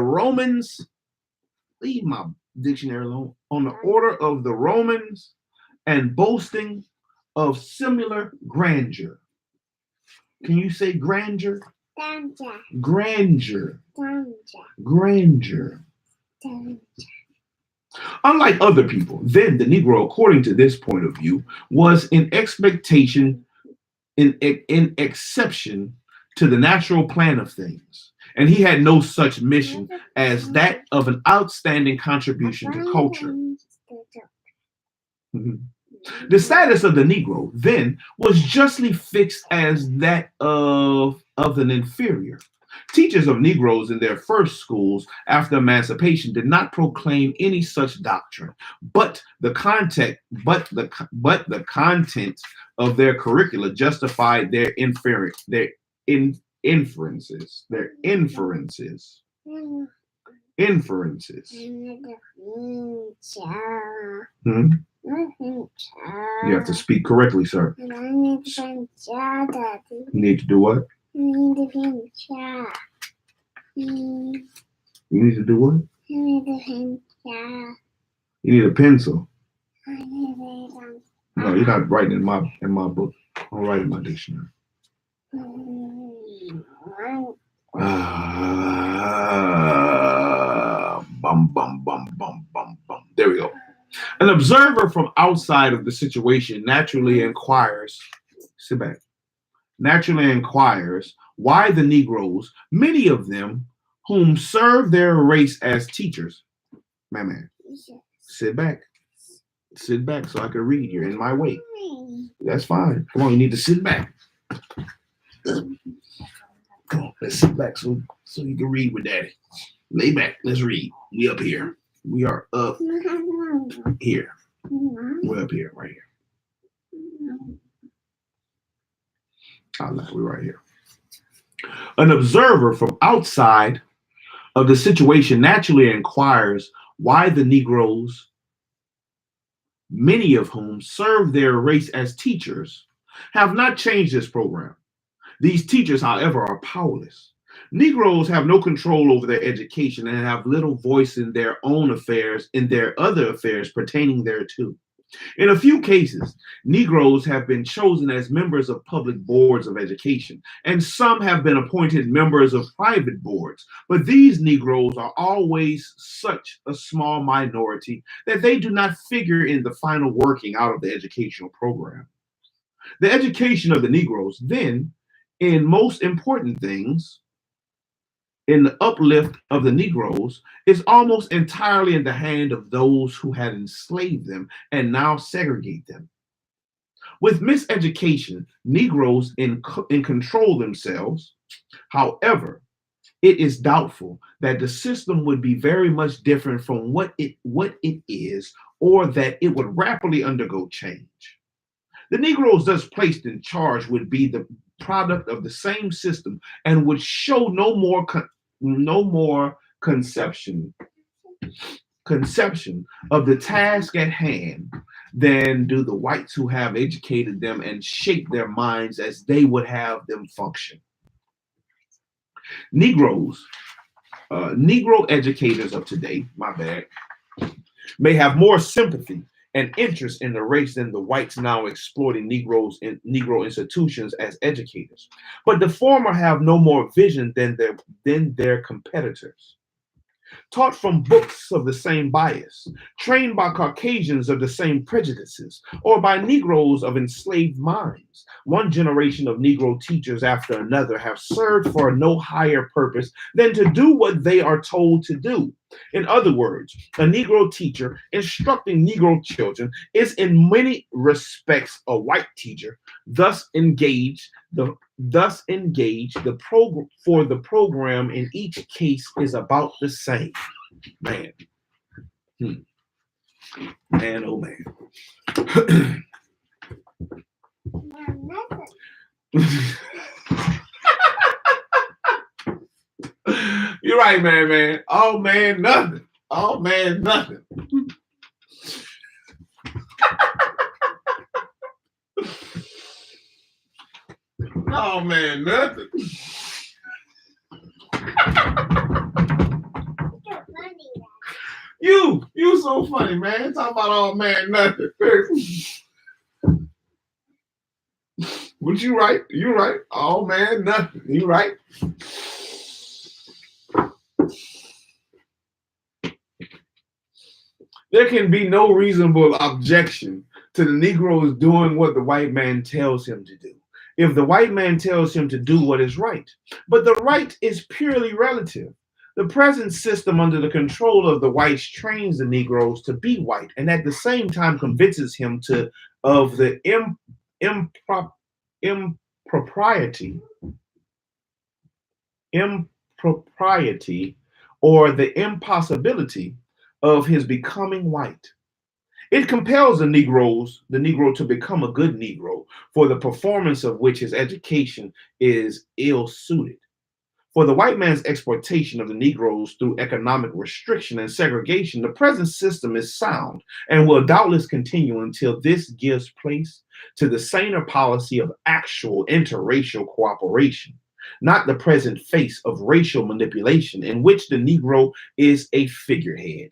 [SPEAKER 1] Romans. Leave my dictionary alone. On the order of the Romans, and boasting of similar grandeur. Can you say grandeur? Grandeur. Grandeur. Unlike other people, then the Negro, according to this point of view, was in exception to the natural plan of things, and he had no such mission as that of an outstanding contribution to culture. Mhm. The status of the Negro then was justly fixed as that of an inferior. Teachers of Negroes in their first schools after emancipation did not proclaim any such doctrine, but the content of their curricula justified their inferences. Hmm? You have to speak correctly, sir. You need to do what? You need to do what? You need a pencil. No, you're not writing in my book. I'll write in my dictionary. Bum, bum, bum, bum, bum, bum. There we go. An observer from outside of the situation naturally inquires why the Negroes, many of them whom serve their race as teachers. Man, sit back so I can read. You're in my way. That's fine. Come on, you need to sit back. Come on, let's sit back so you can read with Daddy. Lay back, let's read. We up here. We are up here. We're up here, right here. We're right here. An observer from outside of the situation naturally inquires why the Negroes, many of whom serve their race as teachers, have not changed this program. These teachers, however, are powerless. Negroes have no control over their education and have little voice in their own affairs, in their other affairs pertaining thereto. In a few cases, Negroes have been chosen as members of public boards of education, and some have been appointed members of private boards. But these Negroes are always such a small minority that they do not figure in the final working out of the educational program. The education of the Negroes, then, in most important things, in the uplift of the Negroes, is almost entirely in the hand of those who had enslaved them and now segregate them. With miseducation, Negroes in control themselves. However, it is doubtful that the system would be very much different from what it is, or that it would rapidly undergo change. The Negroes thus placed in charge would be the product of the same system and would show no more conception of the task at hand than do the whites who have educated them and shaped their minds as they would have them function. Negro educators of today, may have more sympathy and interest in the race than the whites now exploiting Negroes in Negro institutions as educators. But the former have no more vision than their competitors. Taught from books of the same bias, trained by Caucasians of the same prejudices, or by Negroes of enslaved minds. One generation of Negro teachers after another have served for no higher purpose than to do what they are told to do. In other words, a Negro teacher instructing Negro children is in many respects a white teacher, thus engage the program for the program in each case is about the same. Man. Man, oh man. You're right, man. Oh man, nothing. Oh man, nothing. Oh man, nothing. You so funny, man. Talk about all man, nothing. But you right. Oh man, nothing. You right. There can be no reasonable objection to the Negroes doing what the white man tells him to do, if the white man tells him to do what is right. But the right is purely relative. The present system under the control of the whites trains the Negroes to be white and at the same time convinces him of the impropriety or the impossibility of his becoming white. It compels the Negro to become a good Negro, for the performance of which his education is ill suited. For the white man's exploitation of the Negroes through economic restriction and segregation, the present system is sound and will doubtless continue until this gives place to the saner policy of actual interracial cooperation, not the present face of racial manipulation in which the Negro is a figurehead.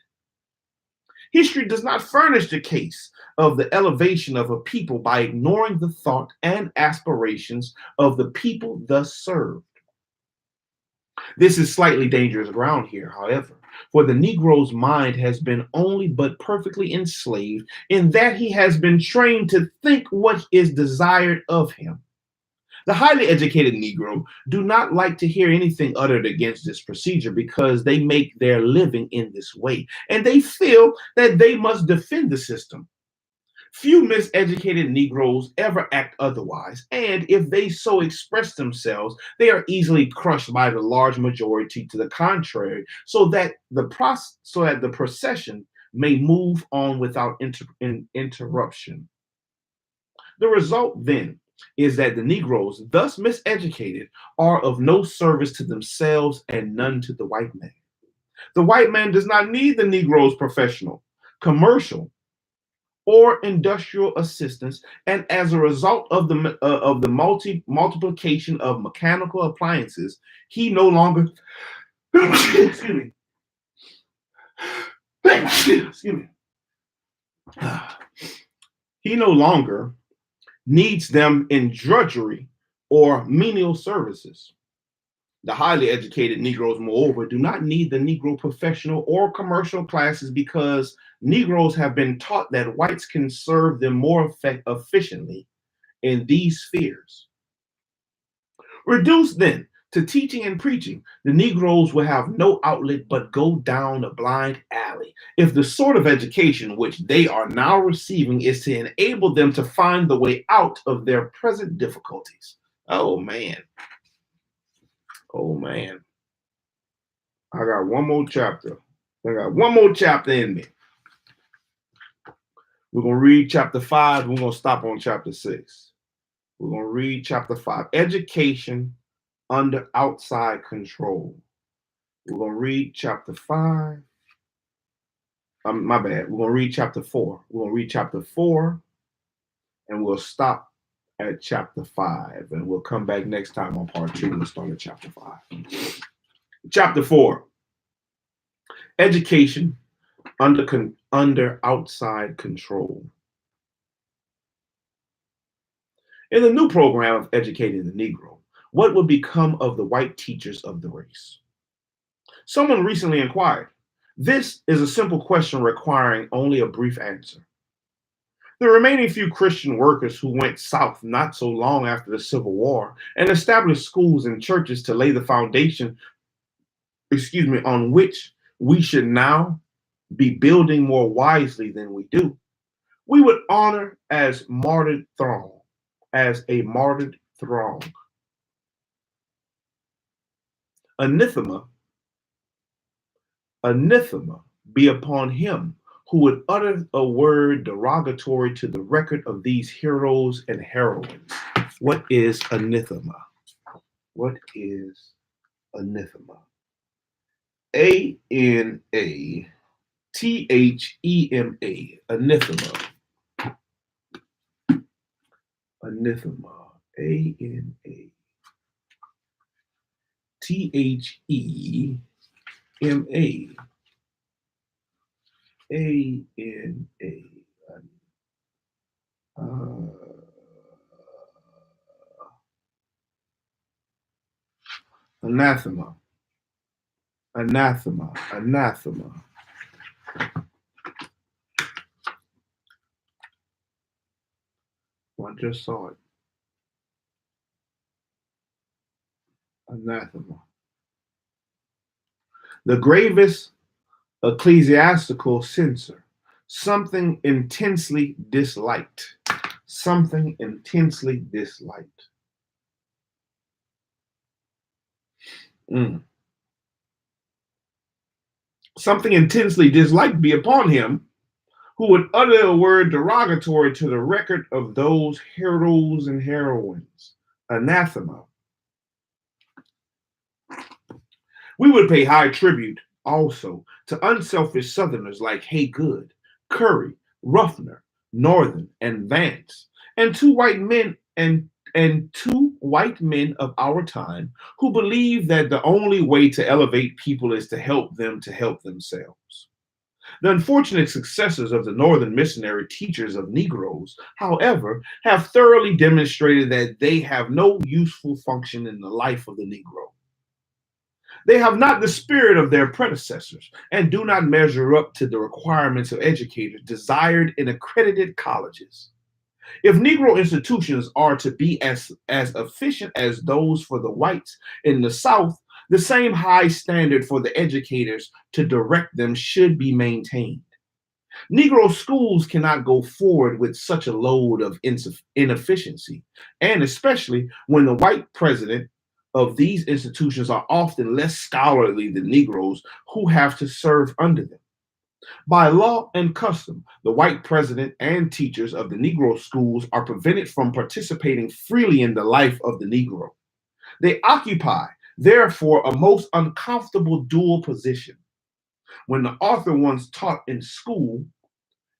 [SPEAKER 1] History does not furnish the case of the elevation of a people by ignoring the thought and aspirations of the people thus served. This is slightly dangerous ground here, however, for the Negro's mind has been only but perfectly enslaved in that he has been trained to think what is desired of him. The highly educated Negro do not like to hear anything uttered against this procedure because they make their living in this way, and they feel that they must defend the system. Few miseducated Negroes ever act otherwise, and if they so express themselves, they are easily crushed by the large majority to the contrary, so that the procession may move on without interruption. The result, then, is that the Negroes, thus miseducated, are of no service to themselves and none to the white man. The white man does not need the Negro's professional, commercial, or industrial assistance, and as a result of the multiplication of mechanical appliances, he no longer excuse me. Excuse me. He no longer needs them in drudgery or menial services. The highly educated Negroes, moreover, do not need the Negro professional or commercial classes because Negroes have been taught that whites can serve them more efficiently in these spheres. Reduced then to teaching and preaching, the Negroes will have no outlet but go down a blind alley if the sort of education which they are now receiving is to enable them to find the way out of their present difficulties. Oh man. Oh man. I got one more chapter. In me. We're going to read chapter 5. We're going to stop on chapter 6. We're going to read chapter 5. Education under outside control. We're going to read chapter 5. My bad. We're going to read chapter 4. We're going to read chapter 4 and we'll stop at chapter 5. And we'll come back next time on part 2 and start at chapter 5. Chapter 4. Education under outside control. In the new program of educating the Negro, what would become of the white teachers of the race? Someone recently inquired. This is a simple question requiring only a brief answer. The remaining few Christian workers who went south not so long after the Civil War and established schools and churches to lay the foundation, on which we should now be building more wisely than we do, we would honor as a martyred throng. Anathema be upon him who would utter a word derogatory to the record of these heroes and heroines. What is anathema? What is anathema? A-N-A-T-H-E-M-A. Anathema. Anathema. A-N-A-T-H-E-M-A. A-N-A. Anathema. Anathema. Anathema. I just saw it. Anathema. The gravest ecclesiastical censor. Something intensely disliked. Something intensely disliked. Something intensely disliked be upon him who would utter a word derogatory to the record of those heroes and heroines. Anathema. We would pay high tribute also to unselfish Southerners like Haygood, Curry, Ruffner, Northern, and Vance, and two white men of our time who believe that the only way to elevate people is to help them to help themselves. The unfortunate successors of the Northern missionary teachers of Negroes, however, have thoroughly demonstrated that they have no useful function in the life of the Negro. They have not the spirit of their predecessors and do not measure up to the requirements of educators desired in accredited colleges. If Negro institutions are to be as efficient as those for the whites in the South, the same high standard for the educators to direct them should be maintained. Negro schools cannot go forward with such a load of inefficiency, and especially when the white president of these institutions are often less scholarly than Negroes who have to serve under them. By law and custom, the white president and teachers of the Negro schools are prevented from participating freely in the life of the Negro. They occupy, therefore, a most uncomfortable dual position. When the author once taught in a school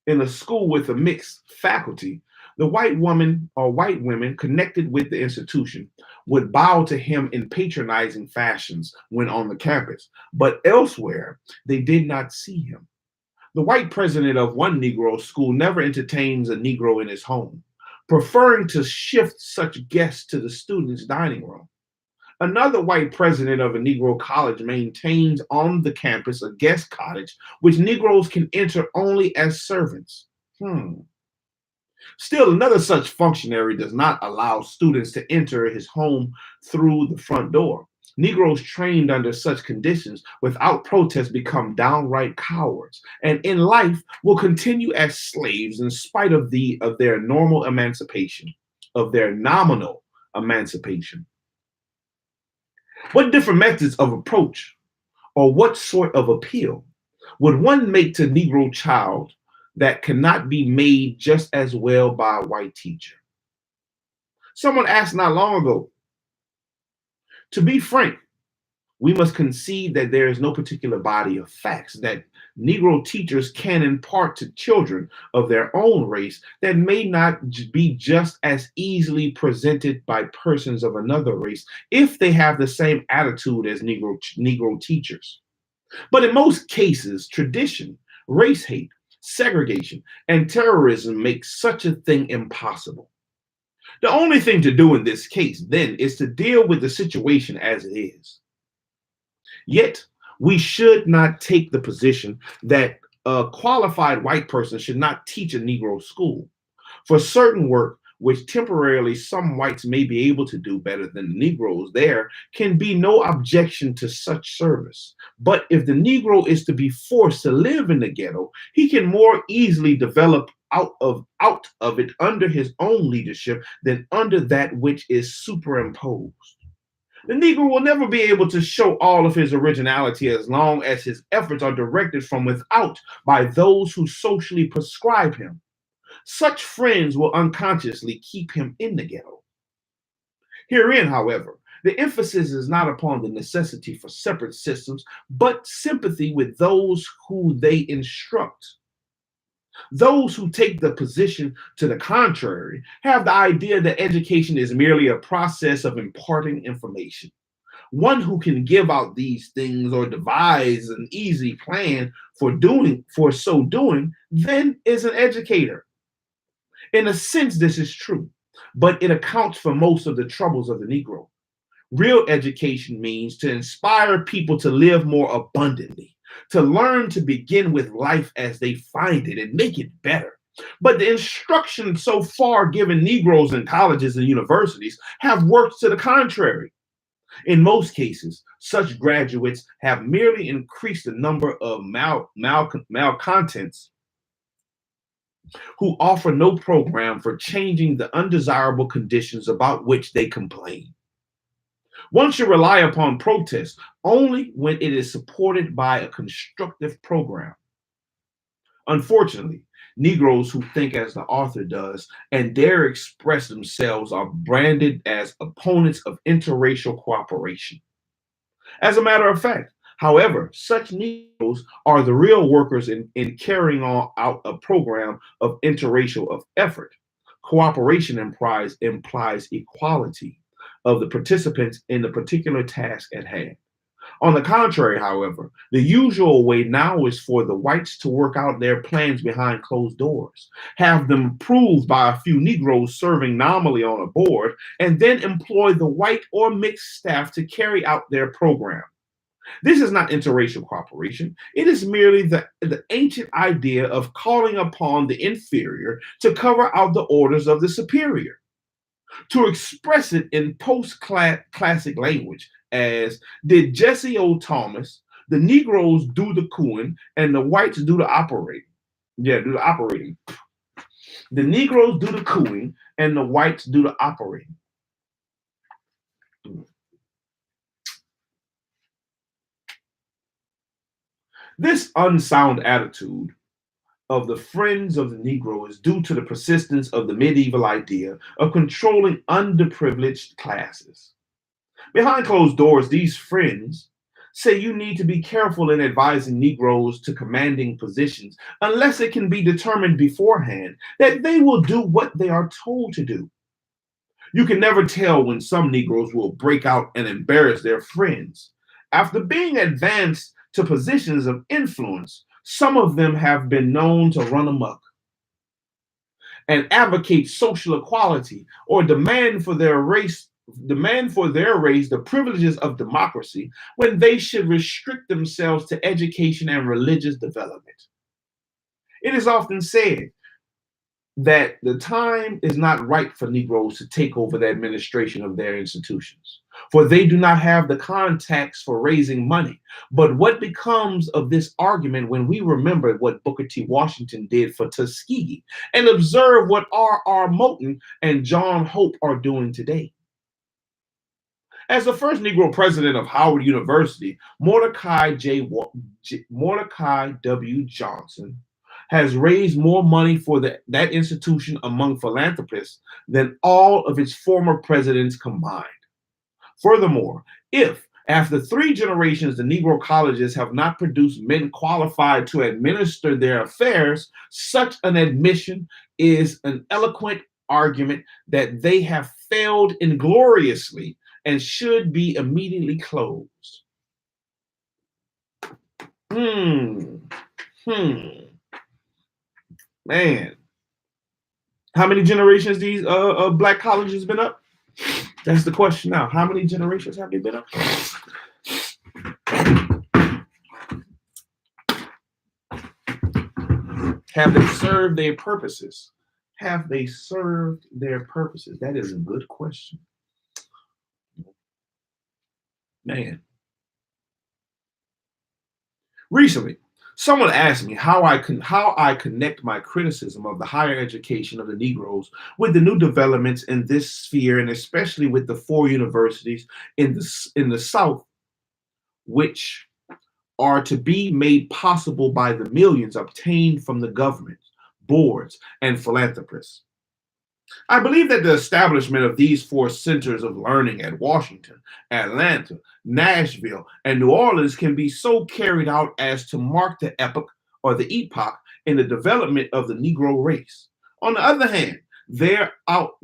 [SPEAKER 1] with a mixed faculty, the white woman or white women connected with the institution would bow to him in patronizing fashions when on the campus, but elsewhere they did not see him. The white president of one Negro school never entertains a Negro in his home, preferring to shift such guests to the students' dining room. Another white president of a Negro college maintains on the campus a guest cottage which Negroes can enter only as servants. Still, another such functionary does not allow students to enter his home through the front door. Negroes trained under such conditions without protest become downright cowards, and in life will continue as slaves in spite of their nominal emancipation. What different methods of approach or what sort of appeal would one make to Negro child that cannot be made just as well by a white teacher? Someone asked not long ago. To be frank, we must concede that there is no particular body of facts that Negro teachers can impart to children of their own race that may not be just as easily presented by persons of another race if they have the same attitude as Negro teachers. But in most cases, tradition, Race hate, segregation, and terrorism make such a thing impossible. The only thing to do in this case, then, is to deal with the situation as it is. Yet, we should not take the position that a qualified white person should not teach a Negro school. For certain work, which temporarily some whites may be able to do better than the Negroes, there can be no objection to such service. But if the Negro is to be forced to live in the ghetto, he can more easily develop out of it under his own leadership than under that which is superimposed. The Negro will never be able to show all of his originality as long as his efforts are directed from without by those who socially prescribe him. Such friends will unconsciously keep him in the ghetto. Herein, however, the emphasis is not upon the necessity for separate systems, but sympathy with those who they instruct. Those who take the position to the contrary have the idea that education is merely a process of imparting information. One who can give out these things or devise an easy plan for so doing, then is an educator. In a sense, this is true, but it accounts for most of the troubles of the Negro. Real education means to inspire people to live more abundantly, to learn to begin with life as they find it and make it better. But the instruction so far given Negroes in colleges and universities have worked to the contrary. In most cases, such graduates have merely increased the number of malcontents who offer no program for changing the undesirable conditions about which they complain. One should rely upon protest only when it is supported by a constructive program. Unfortunately, Negroes who think as the author does and dare express themselves are branded as opponents of interracial cooperation. As a matter of fact, however, such Negroes are the real workers in carrying out a program of interracial of effort. Cooperation implies equality of the participants in the particular task at hand. On the contrary, however, the usual way now is for the whites to work out their plans behind closed doors, have them approved by a few Negroes serving nominally on a board, and then employ the white or mixed staff to carry out their program. This is not interracial cooperation. It is merely the ancient idea of calling upon the inferior to cover out the orders of the superior. To express it in post-classic language as, did Jesse O. Thomas, the Negroes do the cooing and the whites do the operating. Yeah, do the operating. The Negroes do the cooing and the whites do the operating. This unsound attitude of the friends of the Negro is due to the persistence of the medieval idea of controlling underprivileged classes. Behind closed doors, these friends say you need to be careful in advising Negroes to commanding positions unless it can be determined beforehand that they will do what they are told to do. You can never tell when some Negroes will break out and embarrass their friends. After being advanced to positions of influence, some of them have been known to run amok and advocate social equality or demand for their race the privileges of democracy when they should restrict themselves to education and religious development. It is often said that the time is not right for Negroes to take over the administration of their institutions, for they do not have the contacts for raising money. But what becomes of this argument when we remember what Booker T. Washington did for Tuskegee and observe what R.R. Moulton and John Hope are doing today? As the first Negro president of Howard University, Mordecai W. Johnson has raised more money for that institution among philanthropists than all of its former presidents combined. Furthermore, if after 3 generations the Negro colleges have not produced men qualified to administer their affairs, such an admission is an eloquent argument that they have failed ingloriously and should be immediately closed. Man, how many generations these black colleges been up? That's the question now. How many generations have they been up? Have they served their purposes? Have they served their purposes? That is a good question. Man. Recently, someone asked me how I connect my criticism of the higher education of the Negroes with the new developments in this sphere, and especially with the four universities in the South, which are to be made possible by the millions obtained from the government, boards, and philanthropists. I believe that the establishment of these four centers of learning at Washington, Atlanta, Nashville, and New Orleans can be so carried out as to mark the epoch or the epoch in the development of the Negro race. On the other hand, they're out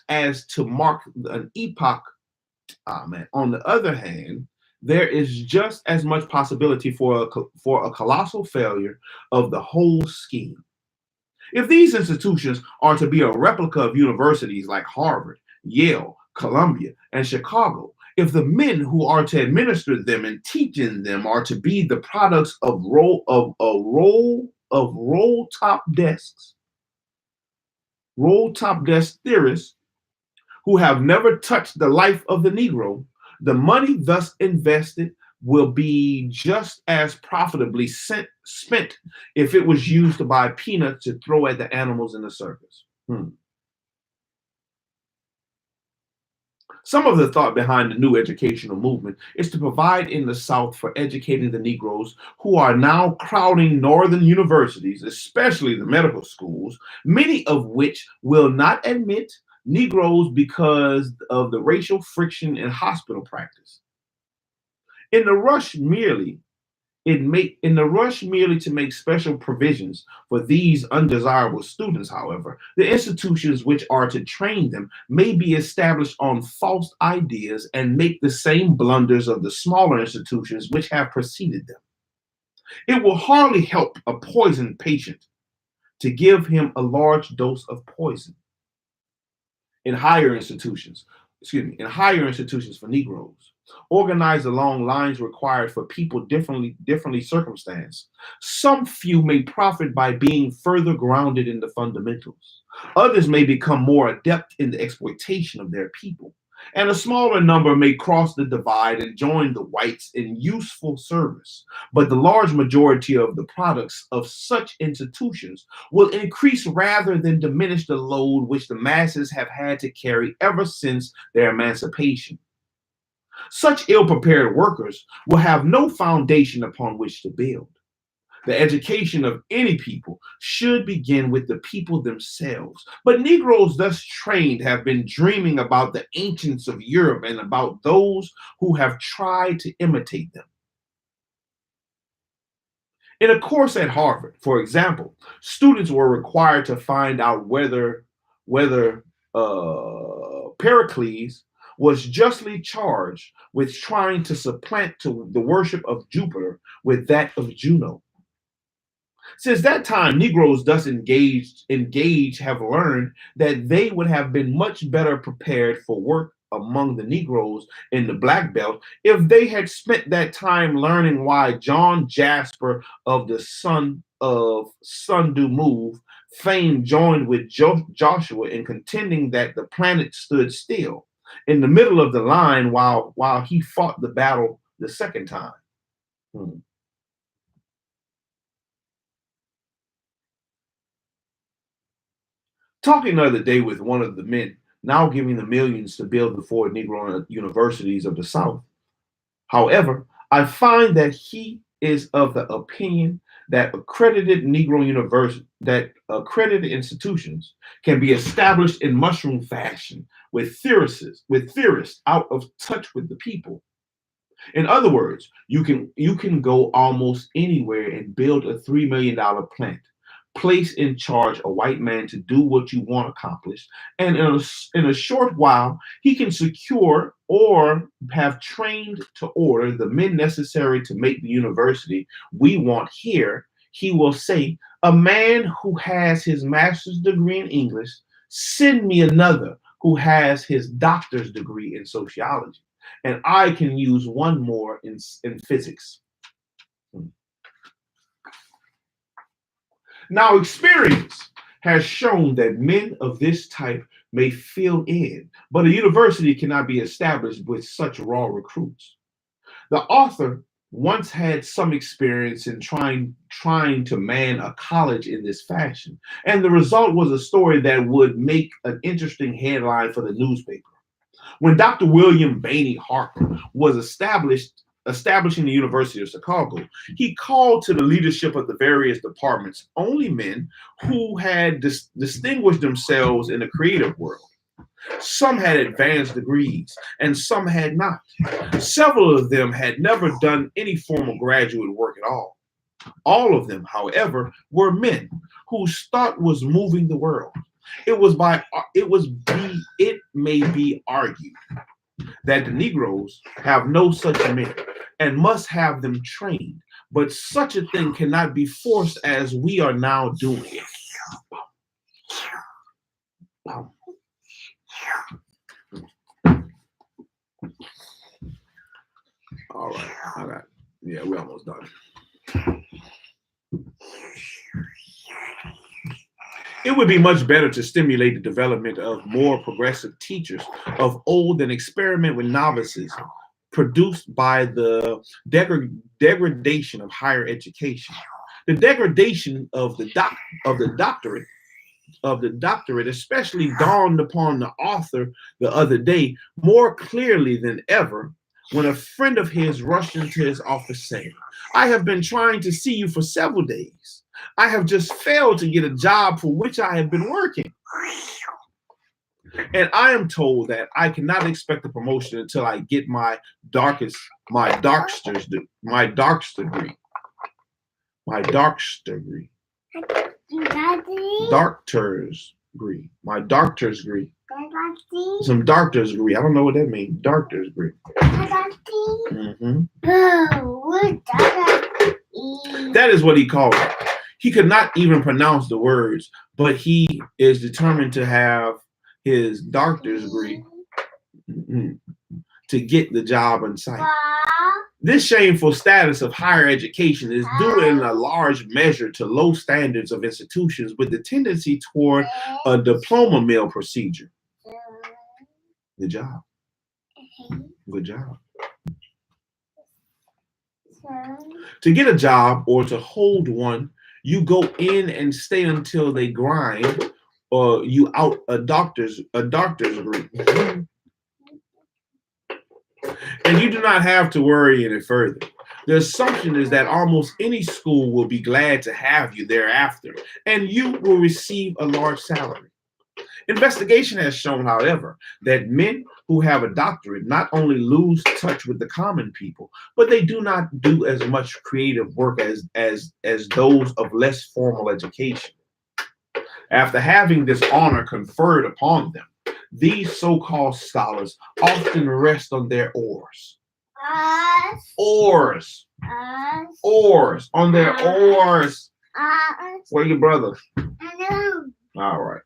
[SPEAKER 1] as to mark an epoch. On the other hand, there is just as much possibility for a colossal failure of the whole scheme. If these institutions are to be a replica of universities like Harvard, Yale, Columbia, and Chicago, if the men who are to administer them and teach in them are to be the products of roll top desk theorists who have never touched the life of the Negro, the money thus invested will be just as profitably spent if it was used to buy peanuts to throw at the animals in the circus. Some of the thought behind the new educational movement is to provide in the South for educating the Negroes who are now crowding northern universities, especially the medical schools, many of which will not admit Negroes because of the racial friction in hospital practice. In the rush merely to make special provisions for these undesirable students, however, the institutions which are to train them may be established on false ideas and make the same blunders of the smaller institutions which have preceded them. It will hardly help a poisoned patient to give him a large dose of poison. In higher institutions for Negroes, organized along lines required for people differently circumstanced. Some few may profit by being further grounded in the fundamentals. Others may become more adept in the exploitation of their people. And a smaller number may cross the divide and join the whites in useful service. But the large majority of the products of such institutions will increase rather than diminish the load which the masses have had to carry ever since their emancipation. Such ill-prepared workers will have no foundation upon which to build. The education of any people should begin with the people themselves. But Negroes thus trained have been dreaming about the ancients of Europe and about those who have tried to imitate them. In a course at Harvard, for example, students were required to find out whether Pericles was justly charged with trying to supplant the worship of Jupiter with that of Juno. Since that time, Negroes thus engaged have learned that they would have been much better prepared for work among the Negroes in the Black Belt if they had spent that time learning why John Jasper of the Sun Do Move fame joined with Joshua in contending that the planet stood still in the middle of the line while he fought the battle the second time. Talking the other day with one of the men now giving the millions to build the four Negro universities of the South. However, I find that he is of the opinion that accredited institutions can be established in mushroom fashion with theorists out of touch with the people. In other words, you can go almost anywhere and build a $3 million plant, place in charge a white man to do what you want accomplished, and in a short while he can secure or have trained to order the men necessary to make the university we want here, he will say, a man who has his master's degree in English, send me another who has his doctor's degree in sociology, and I can use one more in physics. Now, experience has shown that men of this type may fill in, but a university cannot be established with such raw recruits. The author once had some experience in trying to man a college in this fashion, and the result was a story that would make an interesting headline for the newspaper. When Dr. William Bainey Harper was establishing the University of Chicago, he called to the leadership of the various departments only men who had distinguished themselves in the creative world. Some had advanced degrees and some had not. Several of them had never done any formal graduate work at all. All of them, however, were men whose thought was moving the world. It may be argued that the Negroes have no such men and must have them trained, but such a thing cannot be forced as we are now doing it. All right, yeah, we're almost done. It would be much better to stimulate the development of more progressive teachers of old than experiment with novices produced by the degradation of higher education. The degradation of the doctorate especially dawned upon the author the other day more clearly than ever when a friend of his rushed into his office saying, I have been trying to see you for several days. I have just failed to get a job for which I have been working. And I am told that I cannot expect a promotion until I get my doctor's degree. Some doctor's degree. I don't know what that means. Doctor's degree. Mm-hmm. That is what he called it. He could not even pronounce the words, but he is determined to have his doctor's degree to get the job in sight. This shameful status of higher education is due in a large measure to low standards of institutions with the tendency toward a diploma mill procedure. Good job. Good job. To get a job or to hold one, you go in and stay until they grind or you out a doctor's degree. And you do not have to worry any further. The assumption is that almost any school will be glad to have you thereafter, and you will receive a large salary. Investigation has shown, however, that men who have a doctorate not only lose touch with the common people, but they do not do as much creative work as those of less formal education. After having this honor conferred upon them, these so-called scholars often rest on their oars. Oars. On their oars. Where your brother? All right.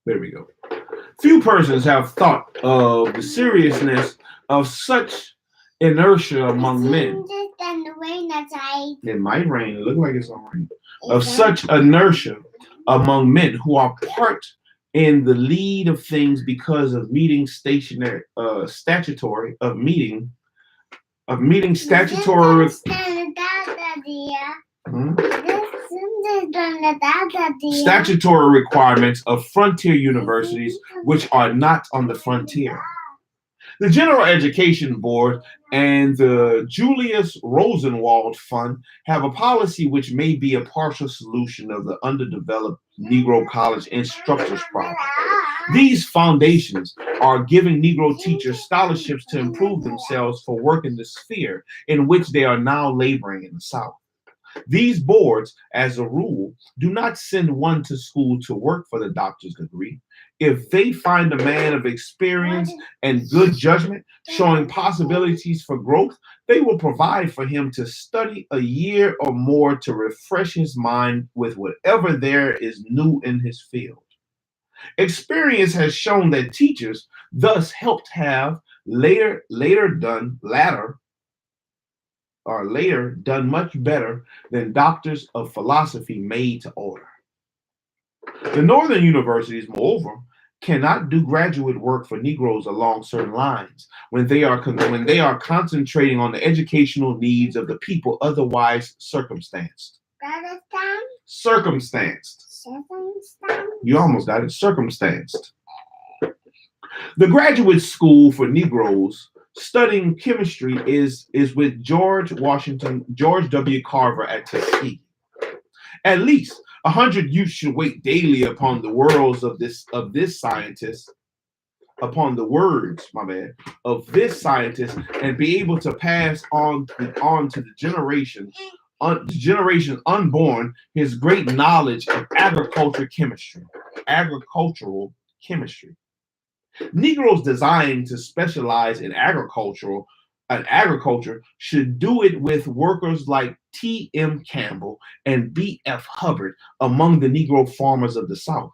[SPEAKER 1] There we go. Few persons have thought of the seriousness of such inertia among men. It might rain. It looks like it's gonna rain. Of such inertia among men who are part in the lead of things because of meeting statutory statutory requirements of frontier universities which are not on the frontier. The General Education Board and the Julius Rosenwald Fund have a policy which may be a partial solution of the underdeveloped Negro college instructors problem. These foundations are giving Negro teachers scholarships to improve themselves for work in the sphere in which they are now laboring in the South. These boards, as a rule, do not send one to school to work for the doctor's degree. If they find a man of experience and good judgment showing possibilities for growth, they will provide for him to study a year or more to refresh his mind with whatever there is new in his field. Experience has shown that teachers thus helped have later done much better than doctors of philosophy made to order. The northern universities, moreover, cannot do graduate work for Negroes along certain lines when they are concentrating on the educational needs of the people otherwise circumstanced. Circumstanced. You almost got it. Circumstanced. The graduate school for Negroes studying chemistry is with George W. Carver at Tuskegee. At least 100 youths should wait daily upon the words of this scientist, and be able to pass on to the generation unborn his great knowledge of agricultural chemistry. Negroes designed to specialize in agriculture should do it with workers like T.M. Campbell and B.F. Hubbard among the Negro farmers of the South.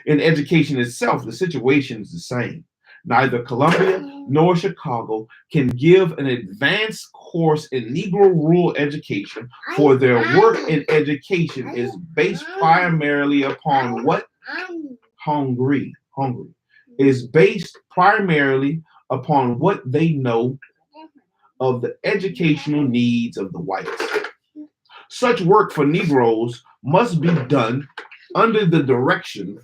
[SPEAKER 1] In education itself, the situation is the same. Neither Columbia nor Chicago can give an advanced course in Negro rural education, for their work in education is based primarily upon what? Hungry. Is based primarily upon what they know of the educational needs of the whites. Such work for Negroes must be done under the direction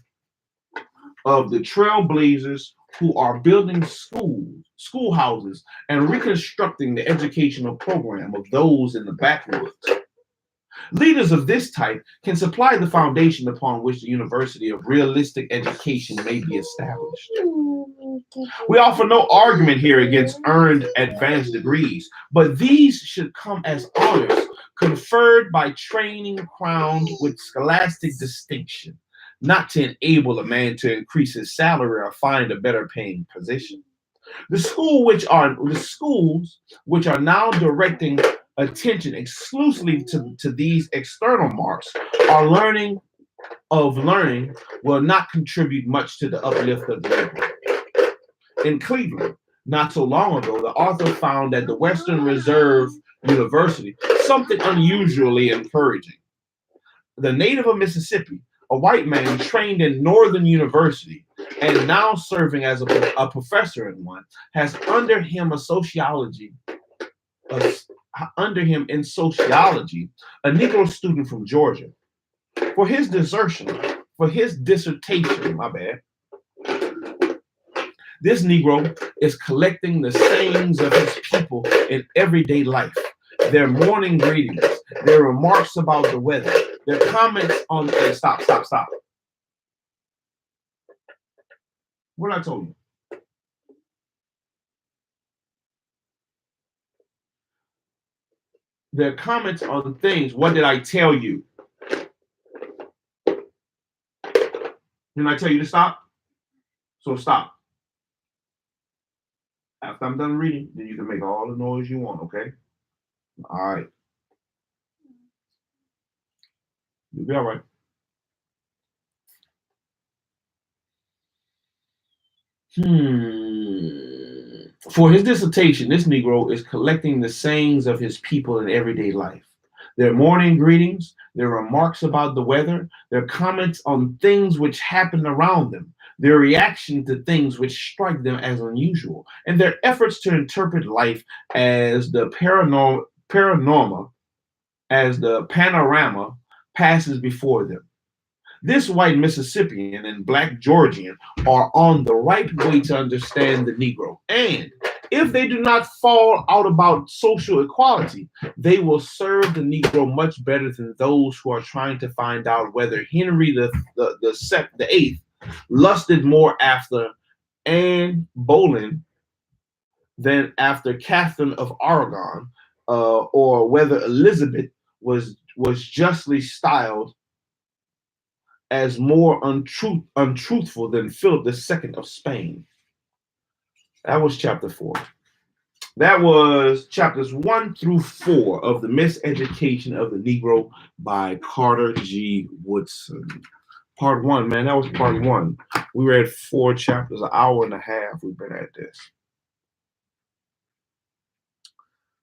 [SPEAKER 1] of the trailblazers who are building schoolhouses and reconstructing the educational program of those in the backwoods. Leaders of this type can supply the foundation upon which the University of Realistic Education may be established. We offer no argument here against earned advanced degrees, but these should come as honors conferred by training crowned with scholastic distinction, not to enable a man to increase his salary or find a better paying position. The schools which are now directing attention exclusively to these external marks are learning will not contribute much to the uplift of the Negro. In Cleveland, not so long ago, the author found at the Western Reserve University something unusually encouraging. The native of Mississippi, a white man trained in Northern University and now serving as a professor in one, has under him in sociology, a Negro student from Georgia. For his dissertation, this Negro is collecting the sayings of his people in everyday life, their morning greetings, their remarks about the weather, their comments on stop. What I told you. Their comments on things. What did I tell you? Didn't I tell you to stop? So stop. After I'm done reading, then you can make all the noise you want, okay? All right. You'll be all right. For his dissertation, this Negro is collecting the sayings of his people in everyday life. Their morning greetings, their remarks about the weather, their comments on things which happen around them, their reaction to things which strike them as unusual, and their efforts to interpret life as the panorama passes before them. This white Mississippian and black Georgian are on the right way to understand the Negro, and if they do not fall out about social equality, they will serve the Negro much better than those who are trying to find out whether Henry the Eighth lusted more after Anne Boleyn than after Catherine of Aragon, or whether Elizabeth was justly styled as more untruthful than Philip II of Spain. That was chapter 4. That was chapters 1 through 4 of The Miseducation of the Negro by Carter G. Woodson. Part 1, man, that was part 1. We read 4 chapters, an hour and a half we've been at this.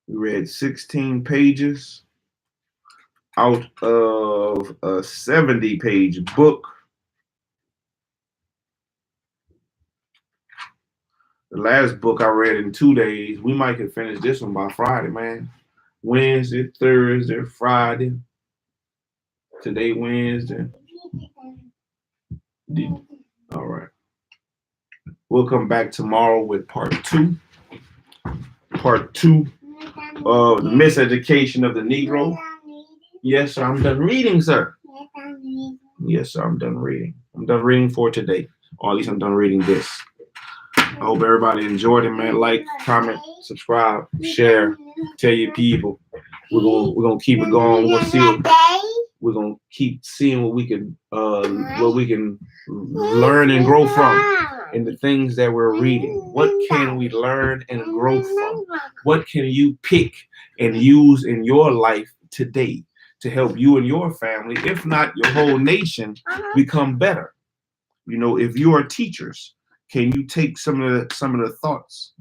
[SPEAKER 1] We read 16 pages out of a 70-page book. The last book I read in 2 days. We might could finish this one by Friday, man. Wednesday, Thursday, Friday. Today, Wednesday. All right. We'll come back tomorrow with part 2. Part 2 of The Miseducation of the Negro. Yes, sir. I'm done reading, sir. Yes, sir. I'm done reading. I'm done reading for today. Or at least I'm done reading this. I hope everybody enjoyed it, man. Like, comment, subscribe, share, tell your people. We're gonna keep it going. We're gonna keep seeing what we can learn and grow from in the things that we're reading. What can we learn and grow from? What can you pick and use in your life today to help you and your family, if not your whole nation, become better? You know, if you are teachers, can you take some of the thoughts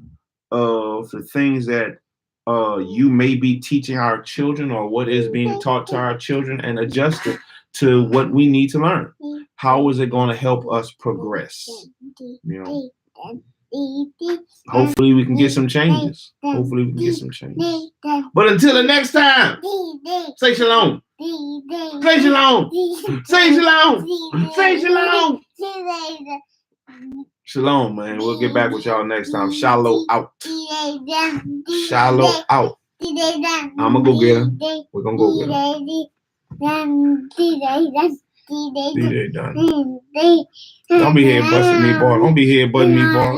[SPEAKER 1] of the things that you may be teaching our children, or what is being taught to our children, and adjust it to what we need to learn? How is it going to help us progress? You know, hopefully we can get some changes. Hopefully we can get some changes. But until the next time, say shalom. Say shalom. Say shalom. Say shalom. Shalom, man. We'll get back with y'all next time. Shilo out. Shilo out. I'm going to go get him. We're going to go get him. D-Day done. Don't be here busting me, boy. Don't be here butting me, boy.